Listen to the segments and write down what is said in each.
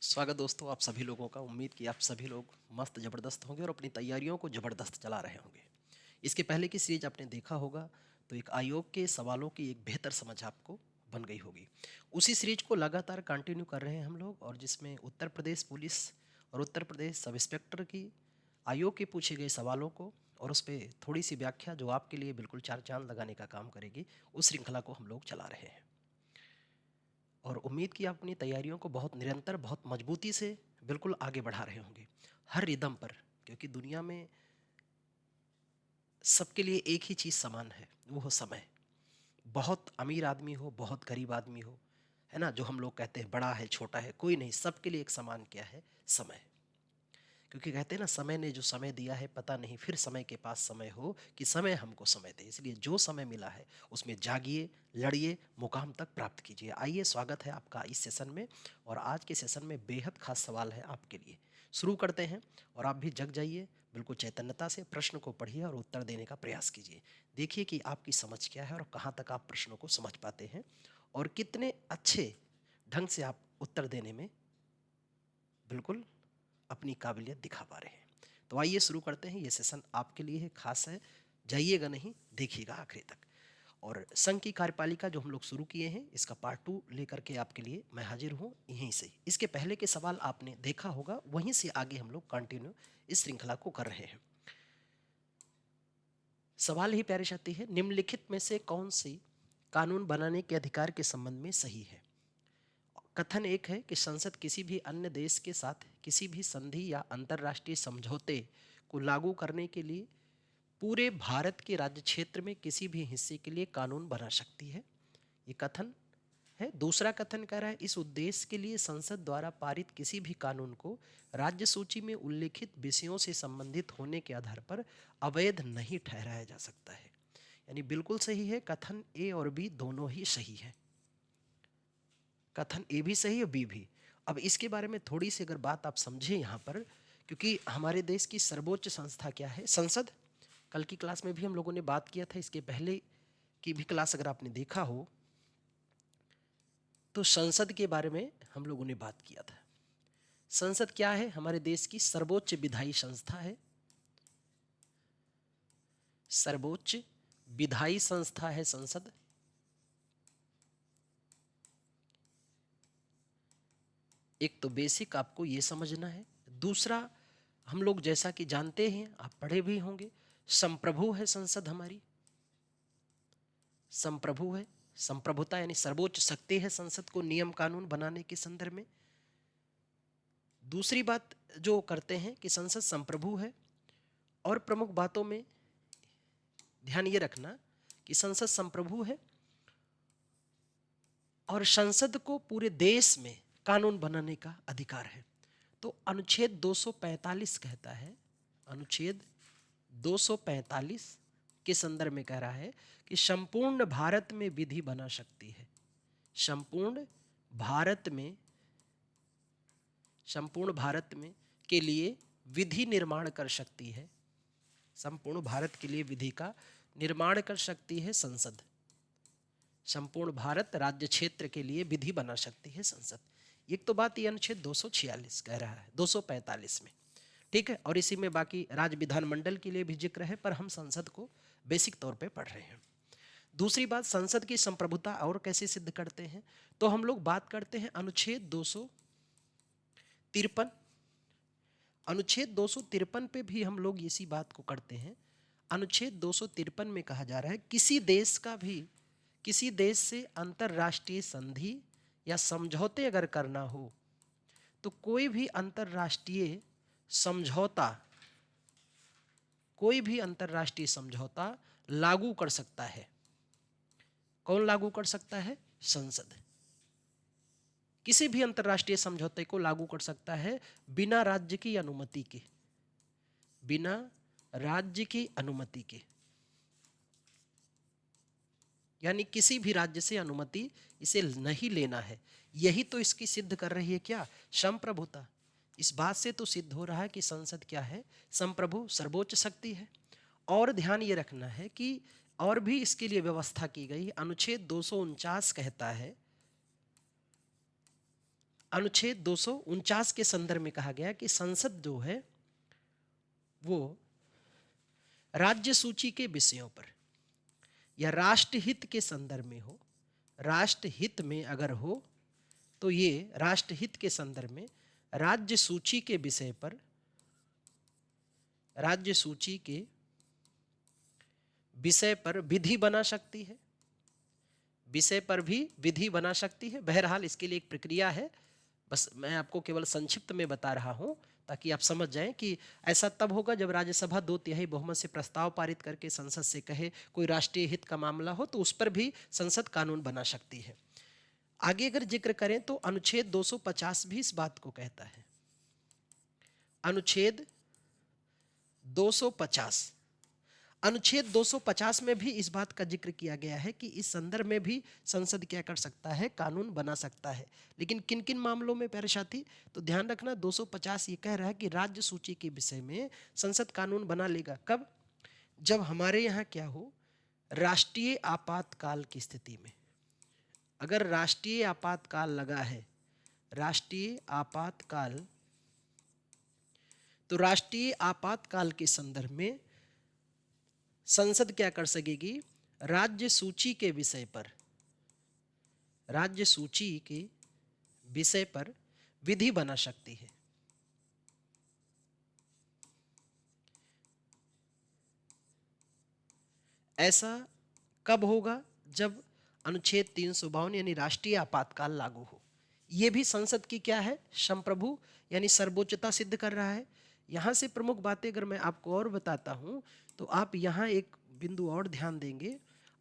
स्वागत दोस्तों आप सभी लोगों का। उम्मीद कि आप सभी लोग मस्त ज़बरदस्त होंगे और अपनी तैयारियों को ज़बरदस्त चला रहे होंगे। इसके पहले की सीरीज आपने देखा होगा तो एक आयोग के सवालों की एक बेहतर समझ आपको बन गई होगी। उसी सीरीज को लगातार कंटिन्यू कर रहे हैं हम लोग, और जिसमें उत्तर प्रदेश पुलिस और उत्तर प्रदेश सब इंस्पेक्टर की आयोग के पूछे गए सवालों को और उस पर थोड़ी सी व्याख्या जो आपके लिए बिल्कुल चार चांद लगाने का काम करेगी, उस श्रृंखला को हम लोग चला रहे हैं। और उम्मीद की आप अपनी तैयारियों को बहुत निरंतर, बहुत मजबूती से बिल्कुल आगे बढ़ा रहे होंगे हर रिदम पर, क्योंकि दुनिया में सबके लिए एक ही चीज़ समान है, वो हो समय। बहुत अमीर आदमी हो, बहुत गरीब आदमी हो, है ना, जो हम लोग कहते हैं बड़ा है छोटा है, कोई नहीं, सबके लिए एक समान क्या है? समय। क्योंकि कहते हैं ना, समय ने जो समय दिया है पता नहीं फिर समय के पास समय हो कि समय हमको समय दे। इसलिए जो समय मिला है उसमें जागिए, लड़िए, मुकाम तक प्राप्त कीजिए। आइए, स्वागत है आपका इस सेशन में। और आज के सेशन में बेहद खास सवाल है आपके लिए। शुरू करते हैं, और आप भी जग जाइए, बिल्कुल चैतन्यता से प्रश्न को पढ़िए और उत्तर देने का प्रयास कीजिए। देखिए कि आपकी समझ क्या है और कहाँ तक आप प्रश्नों को समझ पाते हैं, और कितने अच्छे ढंग से आप उत्तर देने में बिल्कुल अपनी काबिलियत दिखा पा रहे हैं। तो आइए शुरू करते हैं। ये सेशन आपके लिए है, खास है। जाइएगा नहीं, देखिएगा आखिरी तक। और संघ की कार्यपालिका जो हम लोग शुरू किए हैं, इसका पार्ट 2 लेकर के आपके लिए मैं हाजिर हूँ यहीं से। इसके पहले के सवाल आपने देखा होगा, वहीं से आगे हम लोग कंटिन्यू इस श्रृंखला को कर रहे हैं। सवाल ही प्यारे साथी है, निम्नलिखित में से कौन सी कानून बनाने के अधिकार के संबंध में सही है? कथन एक है कि संसद किसी भी अन्य देश के साथ किसी भी संधि या अंतर्राष्ट्रीय समझौते को लागू करने के लिए पूरे भारत के राज्य क्षेत्र में किसी भी हिस्से के लिए कानून बना सकती है। ये कथन है। दूसरा कथन कह रहा है, इस उद्देश्य के लिए संसद द्वारा पारित किसी भी कानून को राज्य सूची में उल्लिखित विषयों से संबंधित होने के आधार पर अवैध नहीं ठहराया जा सकता है। यानी बिल्कुल सही है, कथन ए और बी दोनों ही सही है। कथन ए भी सही है, बी भी। अब इसके बारे में थोड़ी सी अगर बात आप समझें यहाँ पर, क्योंकि हमारे देश की सर्वोच्च संस्था क्या है? संसद। कल की क्लास में भी हम लोगों ने बात किया था, इसके पहले की भी क्लास अगर आपने देखा हो तो संसद के बारे में हम लोगों ने बात किया था। संसद क्या है? हमारे देश की सर्वोच्च विधायी संस्था है। सर्वोच्च विधायी संस्था है संसद। एक तो बेसिक आपको ये समझना है। दूसरा, हम लोग जैसा कि जानते हैं, आप पढ़े भी होंगे, संप्रभु है संसद हमारी। संप्रभु है, संप्रभुता यानी सर्वोच्च शक्ति है संसद को नियम कानून बनाने के संदर्भ में। दूसरी बात जो करते हैं कि संसद संप्रभु है, और प्रमुख बातों में ध्यान ये रखना कि संसद संप्रभु है और संसद को पूरे देश में कानून बनाने का अधिकार है। तो अनुच्छेद 245 कहता है, अनुच्छेद 245 के संदर्भ में कह रहा है कि संपूर्ण भारत में विधि बना सकती है। संपूर्ण भारत में, संपूर्ण भारत में के लिए विधि निर्माण कर सकती है। संपूर्ण भारत के लिए विधि का निर्माण कर सकती है संसद। संपूर्ण भारत राज्य क्षेत्र के लिए विधि बना सकती है संसद। एक तो बात ये अनुच्छेद 246 कह रहा है 245 में, ठीक है। और इसी में बाकी राज्य विधानमंडल के लिए भी जिक्र है, पर हम संसद को बेसिक तौर पे पढ़ रहे हैं। दूसरी बात, संसद की संप्रभुता और कैसे सिद्ध करते हैं, तो हम लोग बात करते हैं अनुच्छेद 253। अनुच्छेद 253 पे भी हम लोग इसी बात को करते हैं। अनुच्छेद 253 में कहा जा रहा है, किसी देश का भी किसी देश से अंतर्राष्ट्रीय संधि या समझौते अगर करना हो तो कोई भी अंतर्राष्ट्रीय समझौता, कोई भी अंतर्राष्ट्रीय समझौता लागू कर सकता है। कौन लागू कर सकता है? संसद। किसी भी अंतर्राष्ट्रीय समझौते को लागू कर सकता है बिना राज्य की अनुमति के, बिना राज्य की अनुमति के। यानी किसी भी राज्य से अनुमति इसे नहीं लेना है। यही तो इसकी सिद्ध कर रही है क्या? संप्रभुता। इस बात से तो सिद्ध हो रहा है कि संसद क्या है? संप्रभु, सर्वोच्च शक्ति है। और ध्यान ये रखना है कि और भी इसके लिए व्यवस्था की गई। अनुच्छेद 249 कहता है, अनुच्छेद 249 के संदर्भ में कहा गया कि संसद जो है वो राज्य सूची के विषयों पर या राष्ट्रहित के संदर्भ में हो, राष्ट्रहित में अगर हो तो ये राष्ट्रहित के संदर्भ में राज्य सूची के विषय पर, राज्य सूची के विषय पर विधि बना सकती है, विषय पर भी विधि बना सकती है। बहरहाल इसके लिए एक प्रक्रिया है, बस मैं आपको केवल संक्षिप्त में बता रहा हूं ताकि आप समझ जाएं कि ऐसा तब होगा जब राज्यसभा 2/3 बहुमत से प्रस्ताव पारित करके संसद से कहे कोई राष्ट्रीय हित का मामला हो तो उस पर भी संसद कानून बना सकती है। आगे अगर जिक्र करें तो अनुच्छेद 250 भी इस बात को कहता है। अनुच्छेद 250, अनुच्छेद 250 में भी इस बात का जिक्र किया गया है कि इस संदर्भ में भी संसद क्या कर सकता है, कानून बना सकता है। लेकिन किन किन मामलों में प्यारे साथी, तो ध्यान रखना 250 ये कह रहा है कि राज्य सूची के विषय में संसद कानून बना लेगा। कब? जब हमारे यहाँ क्या हो, राष्ट्रीय आपातकाल की स्थिति में। अगर राष्ट्रीय आपातकाल लगा है, राष्ट्रीय आपातकाल, तो राष्ट्रीय आपातकाल के संदर्भ में संसद क्या कर सकेगी, राज्य सूची के विषय पर, राज्य सूची के विषय पर विधि बना सकती है। ऐसा कब होगा? जब अनुच्छेद 352 यानी राष्ट्रीय आपातकाल लागू हो। यह भी संसद की क्या है, संप्रभु यानी सर्वोच्चता सिद्ध कर रहा है। यहां से प्रमुख बातें अगर मैं आपको और बताता हूं तो आप यहां एक बिंदु और ध्यान देंगे।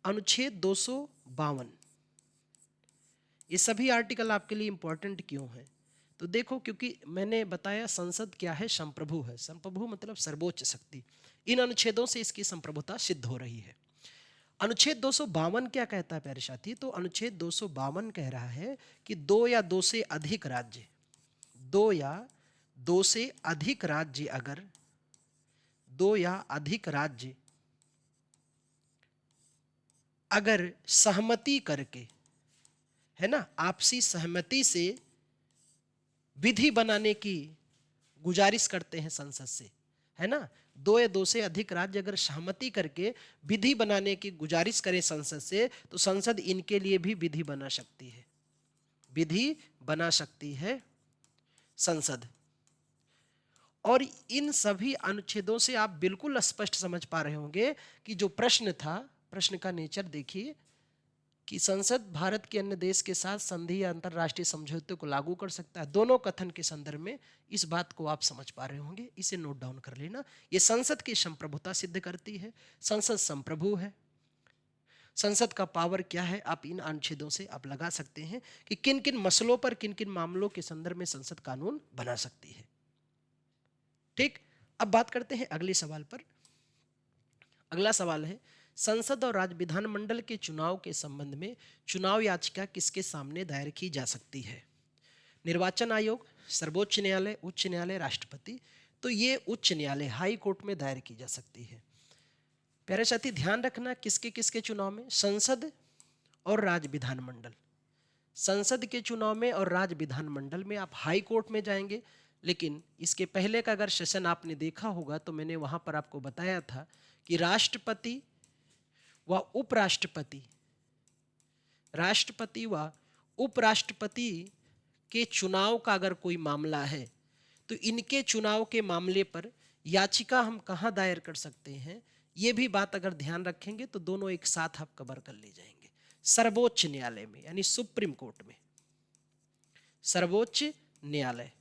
अनुच्छेद 252, ये सभी आर्टिकल आपके लिए इंपॉर्टेंट क्यों है? तो देखो, क्योंकि मैंने बताया संसद क्या है, संप्रभु है। संप्रभु मतलब सर्वोच्च शक्ति। इन अनुच्छेदों से इसकी संप्रभुता सिद्ध हो रही है। अनुच्छेद 252 क्या कहता है प्यारे साथी? तो अनुच्छेद 252 कह रहा है कि 2 या 2 से अधिक राज्य, 2 या 2 से अधिक राज्य, अगर 2 या अधिक राज्य अगर सहमति करके, है ना, आपसी सहमति से विधि बनाने की गुजारिश करते हैं संसद से, है ना, 2 या 2 से अधिक राज्य अगर सहमति करके विधि बनाने की गुजारिश करें संसद से, तो संसद इनके लिए भी विधि बना सकती है, विधि बना सकती है संसद। और इन सभी अनुच्छेदों से आप बिल्कुल स्पष्ट समझ पा रहे होंगे कि जो प्रश्न था, प्रश्न का नेचर देखिए कि संसद भारत के अन्य देश के साथ संधि या अंतरराष्ट्रीय समझौते को लागू कर सकता है। दोनों कथन के संदर्भ में इस बात को आप समझ पा रहे होंगे, इसे नोट डाउन कर लेना। ये संसद की संप्रभुता सिद्ध करती है, संसद संप्रभु है। संसद का पावर क्या है, आप इन अनुच्छेदों से आप लगा सकते हैं कि किन किन मसलों पर, किन किन मामलों के संदर्भ में संसद कानून बना सकती है। ठीक, अब बात करते हैं अगले सवाल पर। अगला सवाल है, संसद और राज्य विधानमंडल के चुनाव के संबंध में चुनाव याचिका किसके सामने दायर की जा सकती है? निर्वाचन आयोग, सर्वोच्च न्यायालय, उच्च न्यायालय, राष्ट्रपति। तो ये उच्च न्यायालय, हाई कोर्ट में दायर की जा सकती है। प्यारे साथी ध्यान रखना, किसके किसके चुनाव में? संसद और राज्य विधानमंडल। संसद के चुनाव में और राज्य विधानमंडल में आप हाई कोर्ट में जाएंगे। लेकिन इसके पहले का अगर सेशन आपने देखा होगा तो मैंने वहां पर आपको बताया था कि राष्ट्रपति व उपराष्ट्रपति, राष्ट्रपति व उपराष्ट्रपति के चुनाव का अगर कोई मामला है तो इनके चुनाव के मामले पर याचिका हम कहां दायर कर सकते हैं, ये भी बात अगर ध्यान रखेंगे तो दोनों एक साथ आप कवर कर ले जाएंगे। सर्वोच्च न्यायालय में यानी सुप्रीम कोर्ट में, सर्वोच्च न्यायालय।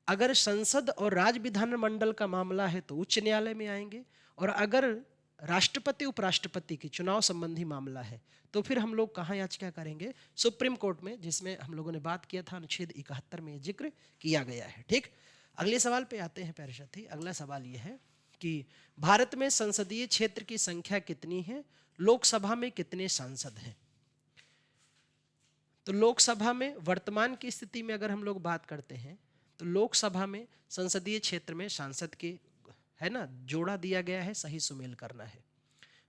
अगर संसद और राज्य विधानमंडल का मामला है तो उच्च न्यायालय में आएंगे, और अगर राष्ट्रपति उपराष्ट्रपति के चुनाव संबंधी मामला है तो फिर हम लोग कहाँ याचिका करेंगे? सुप्रीम कोर्ट में, जिसमें हम लोगों ने बात किया था, अनुच्छेद 71 में जिक्र किया गया है। ठीक, अगले सवाल पे आते हैं प्यारे साथी। अगला सवाल यह है कि भारत में संसदीय क्षेत्र की संख्या कितनी है, लोकसभा में कितने सांसद हैं? तो लोकसभा में वर्तमान की स्थिति में अगर हम लोग बात करते हैं तो लोकसभा में संसदीय क्षेत्र में सांसद के, है ना, जोड़ा दिया गया है, सही सुमेल करना है।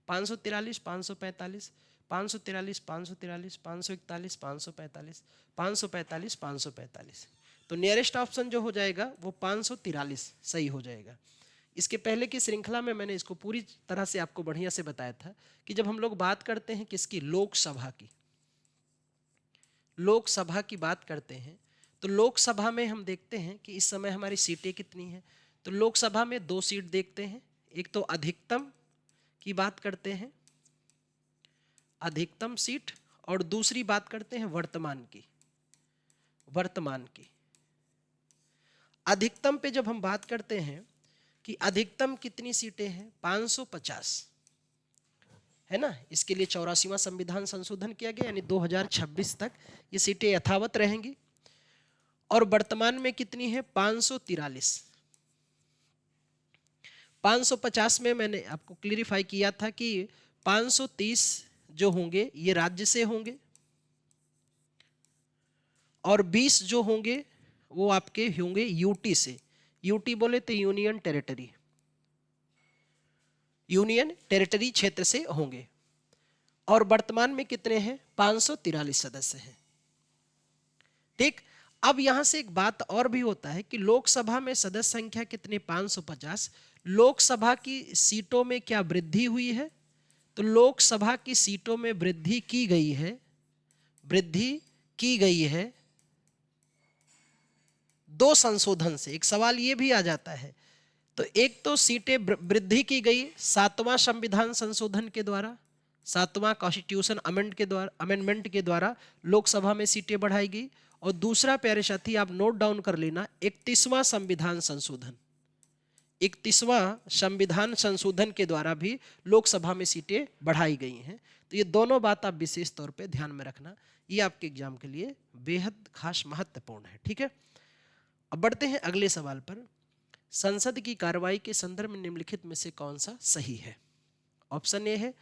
543, 545, 543, 543, 541, 545, 545, 545। तो नियरेस्ट ऑप्शन जो हो जाएगा वो 543 सही हो जाएगा। इसके पहले की श्रृंखला में मैंने इसको पूरी तरह से आपको बढ़िया से बताया था कि जब हम लोग बात करते हैं किसकी, लोकसभा की बात करते हैं, तो लोकसभा में हम देखते हैं कि इस समय हमारी सीटें कितनी हैं। तो लोकसभा में 2 सीट देखते हैं, एक तो अधिकतम की बात करते हैं, अधिकतम सीट, और दूसरी बात करते हैं वर्तमान की। अधिकतम पे जब हम बात करते हैं कि अधिकतम कितनी सीटें हैं, 550 है ना। इसके लिए 84वां संविधान संशोधन किया गया, यानी 2026 तक ये सीटें यथावत रहेंगी। और वर्तमान में कितनी है, 543। 550 में मैंने आपको क्लियरिफाई किया था कि 530 जो होंगे ये राज्य से होंगे, और 20 जो होंगे वो आपके होंगे यूटी से। यूटी बोले तो यूनियन टेरिटरी क्षेत्र से होंगे। और वर्तमान में कितने हैं, 543 सदस्य हैं। ठीक, अब यहां से एक बात और भी होता है कि लोकसभा में सदस्य संख्या कितने, 550। लोकसभा की सीटों में क्या वृद्धि हुई है, तो लोकसभा की सीटों में वृद्धि की गई है 2 संशोधन से। एक सवाल ये भी आ जाता है, तो एक तो सीटें वृद्धि की गई 7वां संविधान संशोधन के द्वारा, 7वां कॉन्स्टिट्यूशन अमेंडमेंट के द्वारा लोकसभा में सीटें बढ़ाई गई। और दूसरा प्यारे साथी आप नोट डाउन कर लेना, 31वां संविधान संशोधन के द्वारा भी लोकसभा में सीटें बढ़ाई गई हैं। तो ये दोनों बात आप विशेष तौर पे ध्यान में रखना, ये आपके एग्जाम के लिए बेहद खास महत्वपूर्ण है। ठीक है, अब बढ़ते हैं अगले सवाल पर। संसद की कार्रवाई के संदर्भ में निम्नलिखित में से कौन सा सही है। ऑप्शन ए है,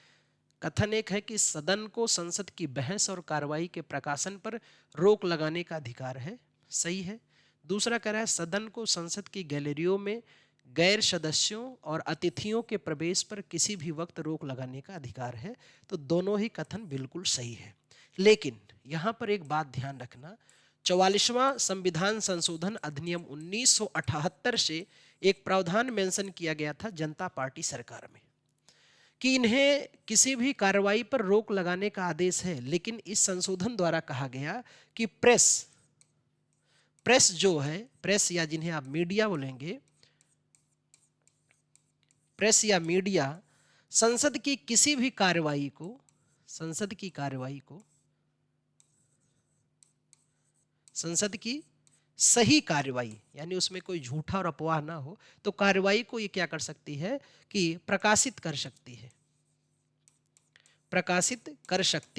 कथन एक है कि सदन को संसद की बहस और कार्रवाई के प्रकाशन पर रोक लगाने का अधिकार है, सही है। दूसरा कह रहा है सदन को संसद की गैलरियों में गैर सदस्यों और अतिथियों के प्रवेश पर किसी भी वक्त रोक लगाने का अधिकार है। तो दोनों ही कथन बिल्कुल सही है। लेकिन यहां पर एक बात ध्यान रखना, 44वां संविधान संशोधन अधिनियम 1978 से एक प्रावधान मेंशन किया गया था जनता पार्टी सरकार में कि इन्हें किसी भी कार्रवाई पर रोक लगाने का आदेश है। लेकिन इस संशोधन द्वारा कहा गया कि प्रेस जो है, प्रेस या जिन्हें आप मीडिया बोलेंगे, प्रेस या मीडिया संसद की किसी भी कार्रवाई को, संसद की सही कार्रवाई, यानी उसमें कोई झूठा और अफवाह ना हो, तो कार्रवाई को ये क्या कर सकती है कि प्रकाशित कर सकती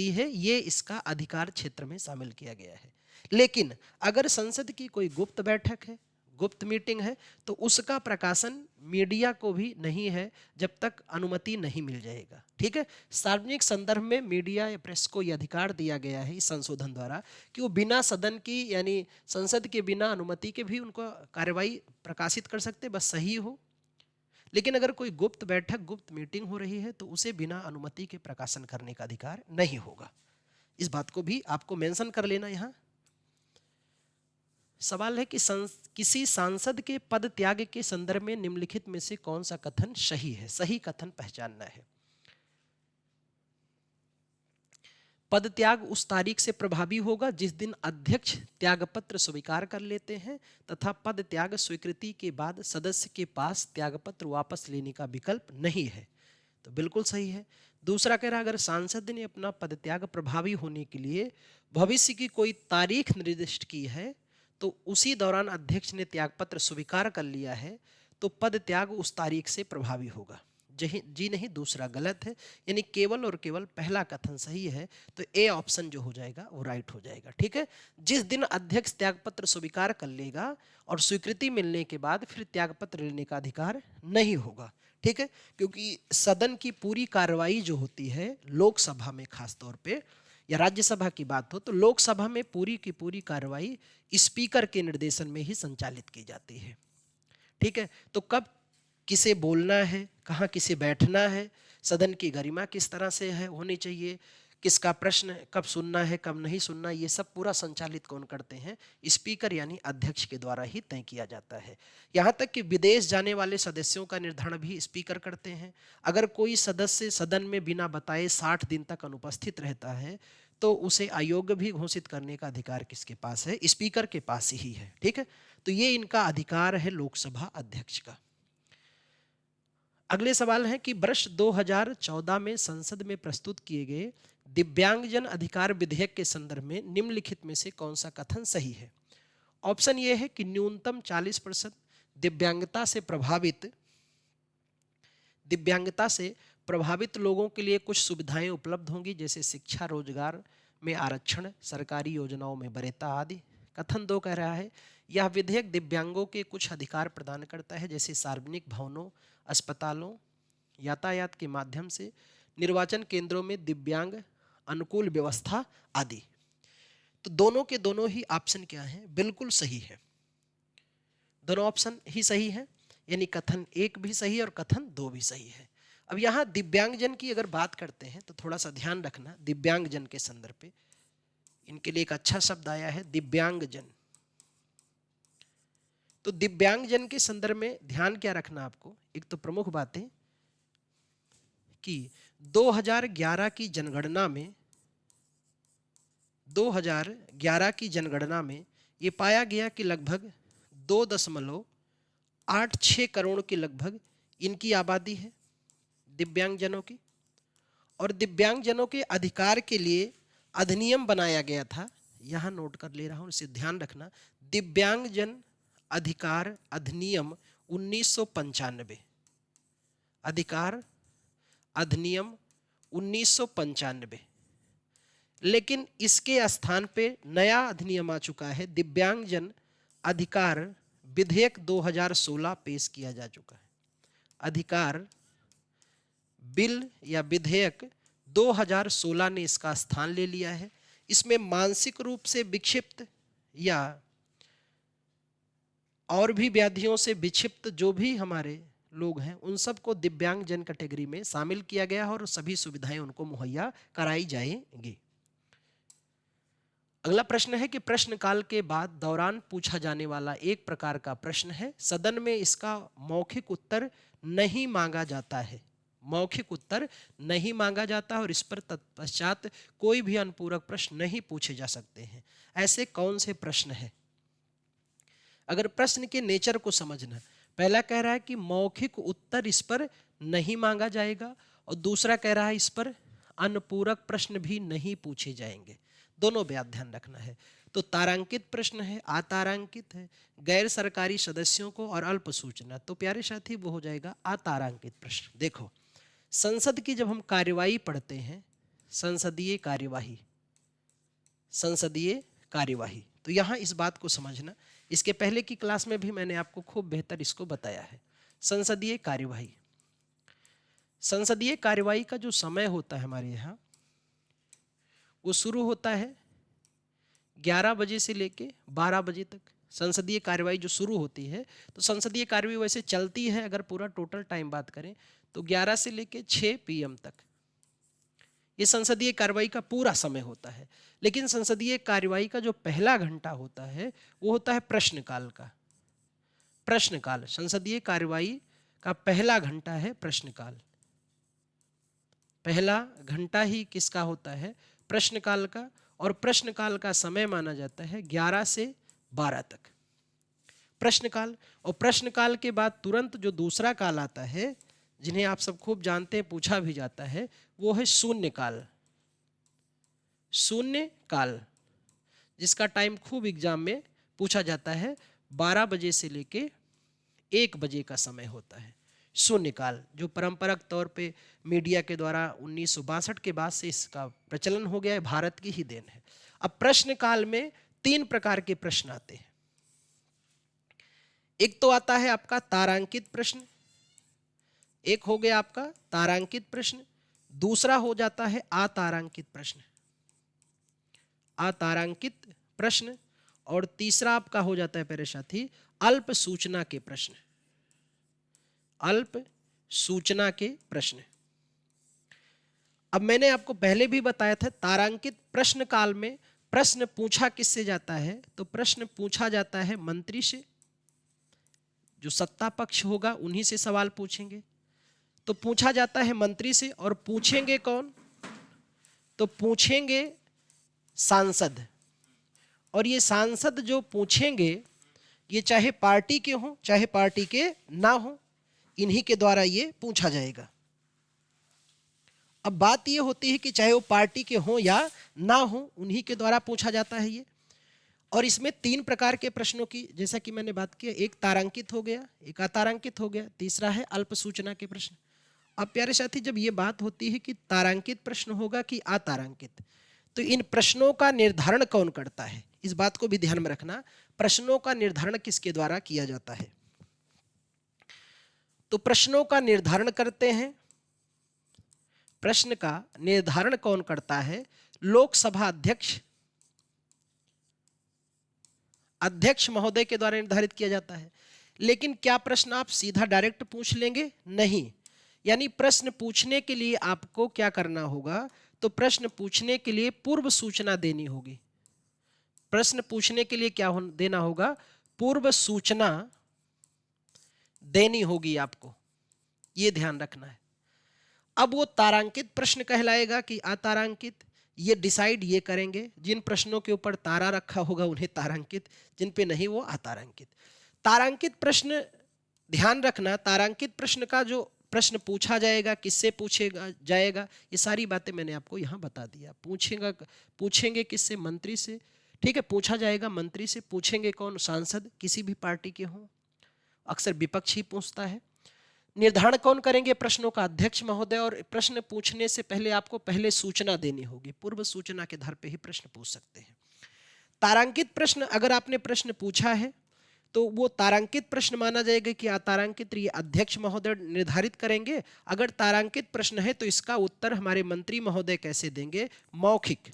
है। ये इसका अधिकार क्षेत्र में शामिल किया गया है। लेकिन अगर संसद की कोई गुप्त बैठक है, गुप्त मीटिंग है, तो उसका प्रकाशन मीडिया को भी नहीं है जब तक अनुमति नहीं मिल जाएगा। ठीक है, सार्वजनिक संदर्भ में मीडिया या प्रेस को यह अधिकार दिया गया है इस संशोधन द्वारा कि वो बिना सदन की, यानी संसद के बिना अनुमति के भी उनको कार्रवाई प्रकाशित कर सकते, बस सही हो। लेकिन अगर कोई गुप्त बैठक, गुप्त मीटिंग हो रही है, तो उसे बिना अनुमति के प्रकाशन करने का अधिकार नहीं होगा। इस बात को भी आपको मेंशन कर लेना। यहाँ सवाल है कि किसी सांसद के पद त्याग के संदर्भ में निम्नलिखित में से कौन सा कथन सही है। सही कथन पहचानना है। पद त्याग उस तारीख से प्रभावी होगा जिस दिन अध्यक्ष त्यागपत्र स्वीकार कर लेते हैं तथा पद त्याग स्वीकृति के बाद सदस्य के पास त्यागपत्र वापस लेने का विकल्प नहीं है। तो बिल्कुल सही है। दूसरा कह रहा, अगर सांसद ने अपना पद त्याग प्रभावी होने के लिए भविष्य की कोई तारीख निर्दिष्ट की है, तो उसी दौरान अध्यक्ष ने त्यागपत्र स्वीकार कर लिया है, तो पद त्याग उस तारीख से प्रभावी होगा। जी नहीं, दूसरा गलत है। यानी केवल और केवल पहला कथन सही है। तो ए ऑप्शन जो हो जाएगा वो राइट हो जाएगा। ठीक है, जिस दिन अध्यक्ष त्यागपत्र स्वीकार कर लेगा और स्वीकृति मिलने के बाद फिर त्यागपत्र लेने का अधिकार नहीं होगा। ठीक है, क्योंकि सदन की पूरी कार्रवाई जो होती है लोकसभा में, खास तौर पे या राज्यसभा की बात हो, तो लोकसभा में पूरी की पूरी कार्रवाई स्पीकर के निर्देशन में ही संचालित की जाती है। ठीक है, तो कब किसे बोलना है, कहाँ किसे बैठना है, सदन की गरिमा किस तरह से है होनी चाहिए, किसका प्रश्न कब सुनना है कब नहीं सुनना, ये सब पूरा संचालित कौन करते हैं? स्पीकर यानी अध्यक्ष के द्वारा ही तय किया जाता है। यहाँ तक कि विदेश जाने वाले सदस्यों का निर्धारण भी स्पीकर करते हैं। अगर कोई सदस्य सदन में बिना बताए 60 दिन तक अनुपस्थित रहता है तो उसे अयोग्य भी घोषित करने का अधिकार किसके पास है? स्पीकर के पास ही है। ठीक है, तो ये इनका अधिकार है लोकसभा अध्यक्ष का। अगले सवाल है कि वर्ष 2014 में संसद में प्रस्तुत किए गए दिव्यांगजन अधिकार विधेयक के संदर्भ में निम्नलिखित में से कौन सा कथन सही है? ऑप्शन ये है कि न्यूनतम 40% दिव्यांगता से प्रभावित लोगों के लिए कुछ सुविधाएं उपलब्ध होंगी, जैसे शिक्षा, रोजगार में आरक्षण, सरकारी योजनाओं में वरीयता आदि। कथन 2 कह रहा है यह विधेयक दिव्यांगों के कुछ अधिकार प्रदान करता है, जैसे सार्वजनिक भवनों, अस्पतालों, यातायात के माध्यम से, निर्वाचन केंद्रों में दिव्यांग अनुकूल व्यवस्था आदि। तो दोनों के दोनों ही ऑप्शन क्या हैं? बिल्कुल सही है, दोनों ऑप्शन ही सही है, यानी कथन 1 भी सही है और कथन 2 भी सही है। अब यहाँ दिव्यांगजन की अगर बात करते हैं तो थोड़ा सा ध्यान रखना, दिव्यांगजन के संदर्भ पे इनके लिए एक अच्छा शब्द आया है, दिव्यांगजन। तो दिव्यांगजन के संदर्भ में ध्यान क्या रखना आपको? एक तो प्रमुख बातें कि 2011 की जनगणना में ये पाया गया कि लगभग 2.86 करोड़ के लगभग इनकी आबादी है दिव्यांगजनों की। और दिव्यांगजनों के अधिकार के लिए अधिनियम बनाया गया था, यहाँ नोट कर ले रहा हूँ, इसे ध्यान रखना, दिव्यांगजन अधिकार अधिनियम 1995, अधिकार अधिनियम 1995। लेकिन इसके स्थान पे नया अधिनियम आ चुका है, दिव्यांगजन अधिकार विधेयक 2016 पेश किया जा चुका है। अधिकार बिल या विधेयक 2016 ने इसका स्थान ले लिया है। इसमें मानसिक रूप से विक्षिप्त या और भी व्याधियों से विक्षिप्त जो भी हमारे लोग हैं उन सबको दिव्यांगजन कैटेगरी में शामिल किया गया है और सभी सुविधाएं उनको मुहैया कराई जाएंगी। अगला प्रश्न है कि प्रश्नकाल के बाद दौरान पूछा जाने वाला एक प्रकार का प्रश्न है, सदन में इसका मौखिक उत्तर नहीं मांगा जाता है, मौखिक उत्तर नहीं मांगा जाता और इस पर तत्पश्चात कोई भी अनुपूरक प्रश्न नहीं पूछे जा सकते हैं। ऐसे कौन से प्रश्न हैं? अगर प्रश्न के नेचर को समझना, पहला कह रहा है कि मौखिक उत्तर इस पर नहीं मांगा जाएगा और दूसरा कह रहा है इस पर अनुपूरक प्रश्न भी नहीं पूछे जाएंगे। दोनों बात ध्यान रखना है। तो तारांकित प्रश्न है, अतारांकित है, गैर सरकारी सदस्यों को और अल्प सूचना। तो प्यारे साथी वो हो जाएगा अतारांकित प्रश्न। देखो, संसद की जब हम कार्यवाही पढ़ते हैं, संसदीय कार्यवाही, तो यहाँ इस बात को समझना, इसके पहले की क्लास में भी मैंने आपको खूब बेहतर इसको बताया है। संसदीय कार्यवाही का जो समय होता है हमारे यहाँ, वो शुरू होता है 11 बजे से लेके 12 बजे तक। संसदीय कार्यवाही जो शुरू होती है, तो संसदीय कार्यवाही वैसे चलती है, अगर पूरा टोटल टाइम बात करें तो 11 से लेके 6 PM तक ये संसदीय कार्यवाही का पूरा समय होता है। लेकिन संसदीय कार्यवाही का जो पहला घंटा होता है वो होता है प्रश्नकाल का। प्रश्नकाल, संसदीय कार्यवाही का पहला घंटा है प्रश्नकाल। पहला घंटा ही किसका होता है? प्रश्नकाल का। और प्रश्नकाल का समय माना जाता है 11 से 12 तक प्रश्नकाल। और प्रश्नकाल के बाद तुरंत जो दूसरा काल आता है, जिन्हें आप सब खूब जानते हैं, पूछा भी जाता है, वो है शून्यकाल। शून्यकाल जिसका टाइम खूब एग्जाम में पूछा जाता है, 12 बजे से लेके 1 बजे का समय होता है शून्यकाल, जो परंपरागत तौर पे मीडिया के द्वारा 1962 के बाद से इसका प्रचलन हो गया है, भारत की ही देन है। अब प्रश्नकाल में 3 प्रकार के प्रश्न आते हैं। एक तो आता है आपका तारांकित प्रश्न, एक हो गया आपका तारांकित प्रश्न, दूसरा हो जाता है अतारांकित प्रश्न, अतारांकित प्रश्न, और तीसरा आपका हो जाता है प्यारे साथी अल्प सूचना के प्रश्न। अल्प सूचना के प्रश्न। अब मैंने आपको पहले भी बताया था, तारांकित प्रश्न काल में प्रश्न पूछा किससे जाता है? तो प्रश्न पूछा जाता है मंत्री से, जो सत्ता पक्ष होगा उन्हीं से सवाल पूछेंगे। तो पूछा जाता है मंत्री से, और पूछेंगे कौन? तो पूछेंगे सांसद। और ये सांसद जो पूछेंगे, ये चाहे पार्टी के हों चाहे पार्टी के ना हो, इन्हीं के द्वारा ये पूछा जाएगा। अब बात ये होती है कि चाहे वो पार्टी के हों या ना हो, उन्हीं के द्वारा पूछा जाता है ये। और इसमें 3 प्रकार के प्रश्नों की, जैसा कि मैंने बात की, एक तारांकित हो गया, एक अतारांकित हो गया, तीसरा है अल्प सूचना के प्रश्न। अब प्यारे साथी, जब ये बात होती है कि तारांकित प्रश्न होगा कि अतारांकित, तो इन प्रश्नों का निर्धारण कौन करता है, इस बात को भी ध्यान में रखना। प्रश्नों का निर्धारण किसके द्वारा किया जाता है? तो प्रश्नों का निर्धारण करते हैं, प्रश्न का निर्धारण कौन करता है? लोकसभा अध्यक्ष महोदय के द्वारा निर्धारित किया जाता है। लेकिन क्या प्रश्न आप सीधा डायरेक्ट पूछ लेंगे? नहीं। यानी प्रश्न पूछने के लिए आपको क्या करना होगा? तो प्रश्न पूछने के लिए पूर्व सूचना देनी होगी। प्रश्न पूछने के लिए क्या देना होगा? पूर्व सूचना देनी होगी आपको, ये ध्यान रखना है। अब वो तारांकित प्रश्न कहलाएगा कि अतारांकित, ये डिसाइड ये करेंगे। जिन प्रश्नों के ऊपर तारा रखा होगा उन्हें तारांकित, जिन पे नहीं वो अतारांकित। तारांकित प्रश्न, ध्यान रखना, तारांकित प्रश्न का जो प्रश्न पूछा जाएगा, किससे पूछेगा जाएगा, ये सारी बातें मैंने आपको यहाँ बता दिया। पूछेंगे किससे? मंत्री से। ठीक है, पूछा जाएगा मंत्री से। पूछेंगे कौन? सांसद, किसी भी पार्टी के हों, अक्सर विपक्ष ही पूछता है। निर्धारण कौन करेंगे? प्रश्नों का अध्यक्ष महोदय। और प्रश्न पूछने से पहले आपको पहले सूचना देनी होगी, पूर्व सूचना के आधार पे ही प्रश्न पूछ सकते हैं। तारांकित प्रश्न, अगर आपने प्रश्न पूछा है तो वो तारांकित प्रश्न माना जाएगा कि अतारांकित, ये अध्यक्ष महोदय निर्धारित करेंगे। अगर तारांकित प्रश्न है तो इसका उत्तर हमारे मंत्री महोदय कैसे देंगे? मौखिक।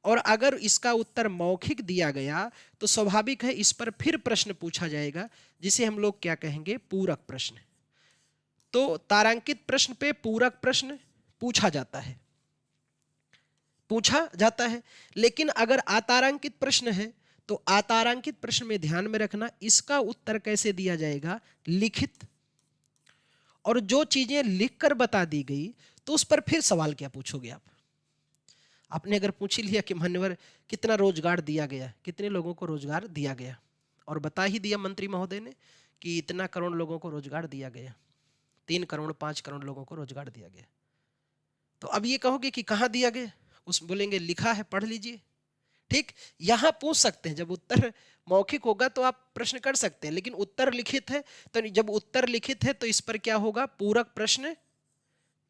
और अगर इसका उत्तर मौखिक दिया गया तो स्वाभाविक है इस पर फिर प्रश्न पूछा जाएगा, जिसे हम लोग क्या कहेंगे? पूरक प्रश्न। तो तारांकित प्रश्न पे पूरक प्रश्न पूछा जाता है। लेकिन अगर अतारांकित प्रश्न है तो अतारांकित प्रश्न में ध्यान में रखना, इसका उत्तर कैसे दिया जाएगा? लिखित। और जो चीजें लिखकर बता दी गई तो उस पर फिर सवाल क्या पूछोगे आप? आपने अगर पूछ ही लिया कि मान्यवर कितना रोजगार दिया गया, कितने लोगों को रोजगार दिया गया, और बता ही दिया मंत्री महोदय ने कि इतना करोड़ लोगों को रोजगार दिया गया, 3 करोड़ 5 करोड़ लोगों को रोजगार दिया गया, तो अब ये कहोगे कि कहाँ दिया गया? उस बोलेंगे लिखा है, पढ़ लीजिए। ठीक, यहां पूछ सकते हैं। जब उत्तर मौखिक होगा तो आप प्रश्न कर सकते हैं, लेकिन उत्तर लिखित है, तो जब उत्तर लिखित है तो इस पर क्या होगा? पूरक प्रश्न।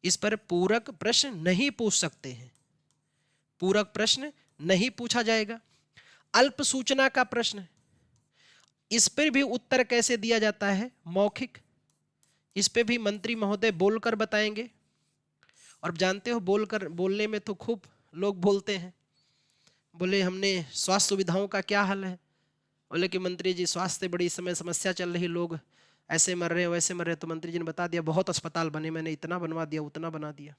इस पर पूरक प्रश्न नहीं पूछ सकते हैं, पूरक प्रश्न नहीं पूछा जाएगा। अल्प सूचना का प्रश्न, इस पर भी उत्तर कैसे दिया जाता है? मौखिक। इस पे भी मंत्री महोदय बोलकर बताएंगे। और जानते हो, बोलने में तो खूब लोग बोलते हैं। बोले हमने स्वास्थ्य सुविधाओं का क्या हाल है? बोले कि मंत्री जी स्वास्थ्य बड़ी समय समस्या चल रही, लोग ऐसे मर रहे हैं वैसे मर रहे हैं। तो मंत्री जी ने बता दिया बहुत अस्पताल बने, मैंने इतना बनवा दिया उतना बना दिया।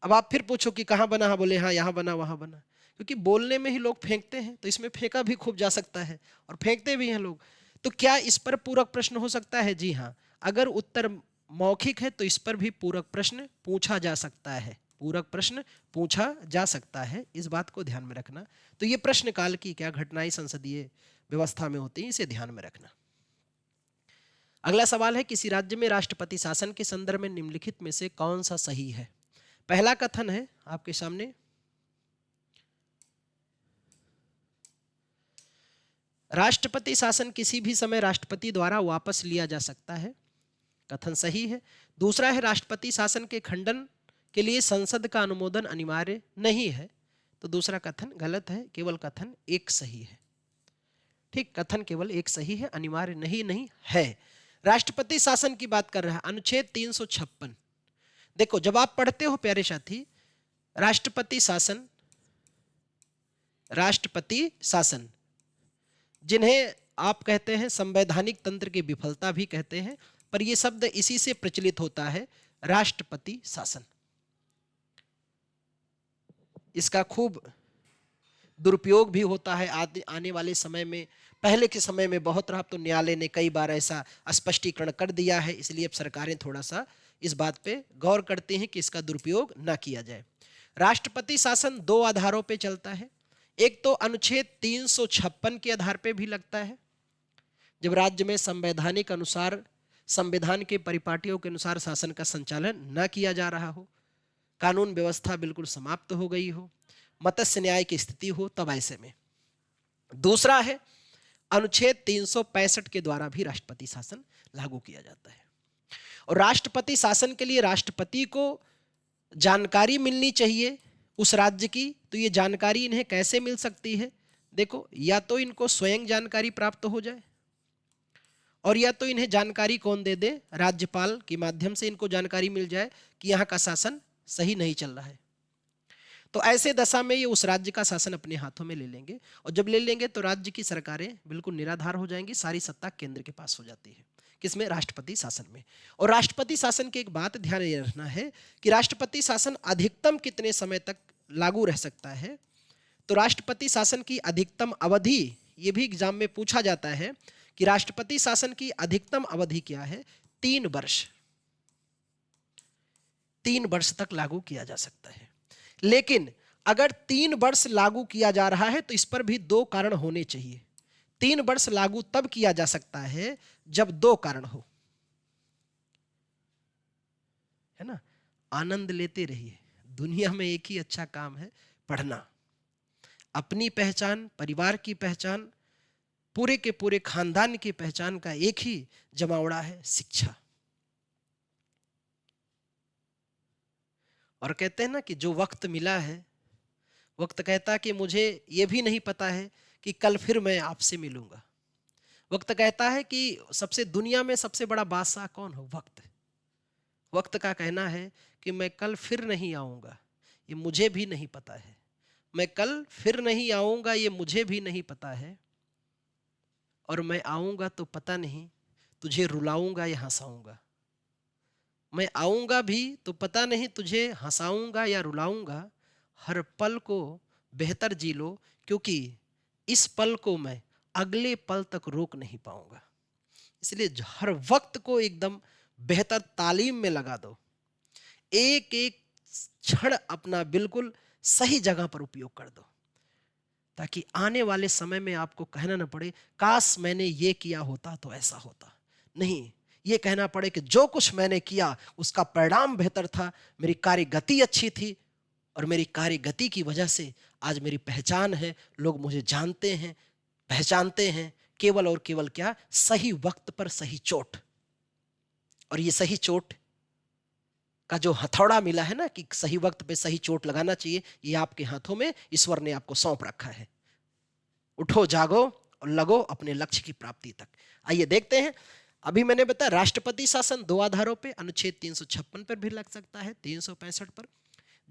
अब आप फिर पूछो कि कहाँ बना है? बोले हाँ यहाँ बना वहाँ बना। क्योंकि बोलने में ही लोग फेंकते हैं, तो इसमें फेंका भी खूब जा सकता है और फेंकते भी हैं लोग। तो क्या इस पर पूरक प्रश्न हो सकता है? जी हाँ, अगर उत्तर मौखिक है तो इस पर भी पूरक प्रश्न पूछा जा सकता है, पूरक प्रश्न पूछा जा सकता है। इस बात को ध्यान में रखना। तो ये प्रश्न काल की क्या घटनाएं संसदीय व्यवस्था में होती हैं, इसे ध्यान में रखना। अगला सवाल है, किसी राज्य में राष्ट्रपति शासन के संदर्भ में निम्नलिखित में से कौन सा सही है? पहला कथन है आपके सामने, राष्ट्रपति शासन किसी भी समय राष्ट्रपति द्वारा वापस लिया जा सकता है, कथन सही है। दूसरा है, राष्ट्रपति शासन के खंडन के लिए संसद का अनुमोदन अनिवार्य नहीं है, तो दूसरा कथन गलत है, केवल कथन एक सही है। ठीक, कथन केवल एक सही है, अनिवार्य नहीं है। राष्ट्रपति शासन की बात कर रहा है, अनुच्छेद 356। देखो, जब आप पढ़ते हो प्यारे साथी, राष्ट्रपति शासन जिन्हें आप कहते हैं संवैधानिक तंत्र की विफलता भी कहते हैं, पर यह शब्द इसी से प्रचलित होता है, राष्ट्रपति शासन। इसका खूब दुरुपयोग भी होता है आने वाले समय में। पहले के समय में बहुत रहा, तो न्यायालय ने कई बार ऐसा स्पष्टीकरण कर दिया है, इसलिए अब सरकारें थोड़ा सा इस बात पे गौर करती हैं कि इसका दुरुपयोग ना किया जाए। राष्ट्रपति शासन दो आधारों पे चलता है। एक तो अनुच्छेद 356 के आधार पे भी लगता है, जब राज्य में संवैधानिक अनुसार, संविधान के परिपाटियों के अनुसार शासन का संचालन न किया जा रहा हो, कानून व्यवस्था बिल्कुल समाप्त हो गई हो, मत्स्य न्याय की स्थिति हो, तब ऐसे में। दूसरा है अनुच्छेद 365 के द्वारा भी राष्ट्रपति शासन लागू किया जाता है। और राष्ट्रपति शासन के लिए राष्ट्रपति को जानकारी मिलनी चाहिए उस राज्य की। तो ये जानकारी इन्हें कैसे मिल सकती है? देखो, या तो इनको स्वयं जानकारी प्राप्त हो जाए, और या तो इन्हें जानकारी कौन दे दे? राज्यपाल के माध्यम से इनको जानकारी मिल जाए कि यहाँ का शासन सही नहीं चल रहा है। तो ऐसे दशा में ये उस राज्य का शासन अपने हाथों में ले लेंगे, और जब ले लेंगे तो राज्य की सरकारें बिल्कुल निराधार हो जाएंगी, सारी सत्ता केंद्र के पास हो जाती है। किसमें? राष्ट्रपति शासन में। और राष्ट्रपति शासन की एक बात ध्यान ये रखना है कि राष्ट्रपति शासन अधिकतम कितने समय तक लागू रह सकता है। तो राष्ट्रपति शासन की अधिकतम अवधि, ये भी एग्जाम में पूछा जाता है कि राष्ट्रपति शासन की अधिकतम अवधि क्या है? 3 वर्ष। 3 वर्ष तक लागू किया जा सकता है। लेकिन अगर 3 वर्ष लागू किया जा रहा है तो इस पर भी 2 कारण होने चाहिए। 3 वर्ष लागू तब किया जा सकता है जब 2 कारण हो, है ना। आनंद लेते रहिए, दुनिया में एक ही अच्छा काम है, पढ़ना। अपनी पहचान, परिवार की पहचान, पूरे के पूरे खानदान की पहचान का एक ही जमावड़ा है, शिक्षा। और कहते हैं ना कि जो वक्त मिला है, वक्त कहता है कि मुझे ये भी नहीं पता है कि कल फिर मैं आपसे मिलूंगा। वक्त कहता है कि सबसे, दुनिया में सबसे बड़ा बादशाह कौन हो? वक्त। वक्त का कहना है कि मैं कल फिर नहीं आऊंगा, ये मुझे भी नहीं पता है। मैं कल फिर नहीं आऊंगा, ये मुझे भी नहीं पता है। और मैं आऊंगा तो पता नहीं तुझे रुलाऊंगा या हंसाऊंगा। मैं आऊंगा भी तो पता नहीं तुझे हंसाऊंगा या रुलाऊंगा। हर पल को बेहतर जी लो, क्योंकि इस पल को मैं अगले पल तक रोक नहीं पाऊंगा। इसलिए हर वक्त को एकदम बेहतर तालीम में लगा दो। एक एक क्षण अपना बिल्कुल सही जगह पर उपयोग कर दो, ताकि आने वाले समय में आपको कहना न पड़े काश मैंने ये किया होता तो ऐसा होता। नहीं, ये कहना पड़े कि जो कुछ मैंने किया उसका परिणाम बेहतर था, मेरी कार्य गति अच्छी थी, और मेरी कार्य गति की वजह से आज मेरी पहचान है, लोग मुझे जानते हैं, पहचानते हैं। केवल और केवल क्या? सही वक्त पर सही चोट। और ये सही चोट का जो हथौड़ा मिला है ना, कि सही वक्त पे सही चोट लगाना चाहिए, ये आपके हाथों में ईश्वर ने आपको सौंप रखा है। उठो, जागो और लगो अपने लक्ष्य की प्राप्ति तक। आइए देखते हैं। अभी मैंने बताया राष्ट्रपति शासन 2 आधारों पे, अनुच्छेद 356 पर भी लग सकता है, 365 पर।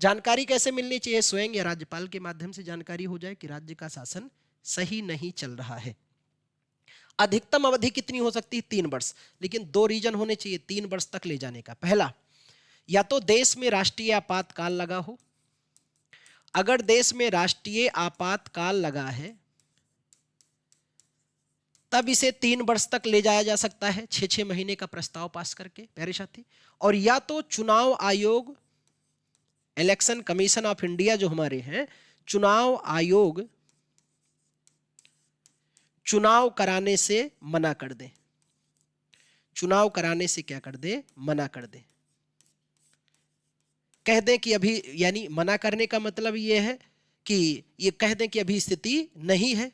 जानकारी कैसे मिलनी चाहिए? स्वयं या राज्यपाल के माध्यम से जानकारी हो जाए कि राज्य का शासन सही नहीं चल रहा है। अधिकतम अवधि कितनी हो सकती है? 3 वर्ष। लेकिन 2 रीजन होने चाहिए 3 वर्ष तक ले जाने का। पहला, या तो देश में राष्ट्रीय आपातकाल लगा हो। अगर देश में राष्ट्रीय आपातकाल लगा है तब इसे 3 वर्ष तक ले जाया जा सकता है, 6-6 महीने का प्रस्ताव पास करके, प्यारे साथी। और या तो चुनाव आयोग, इलेक्शन कमीशन ऑफ इंडिया जो हमारे हैं, चुनाव आयोग चुनाव कराने से मना कर दे। चुनाव कराने से क्या कर दे? मना कर दे। कह दें कि अभी, यानी मना करने का मतलब ये है कि ये कह दें कि अभी स्थिति नहीं है,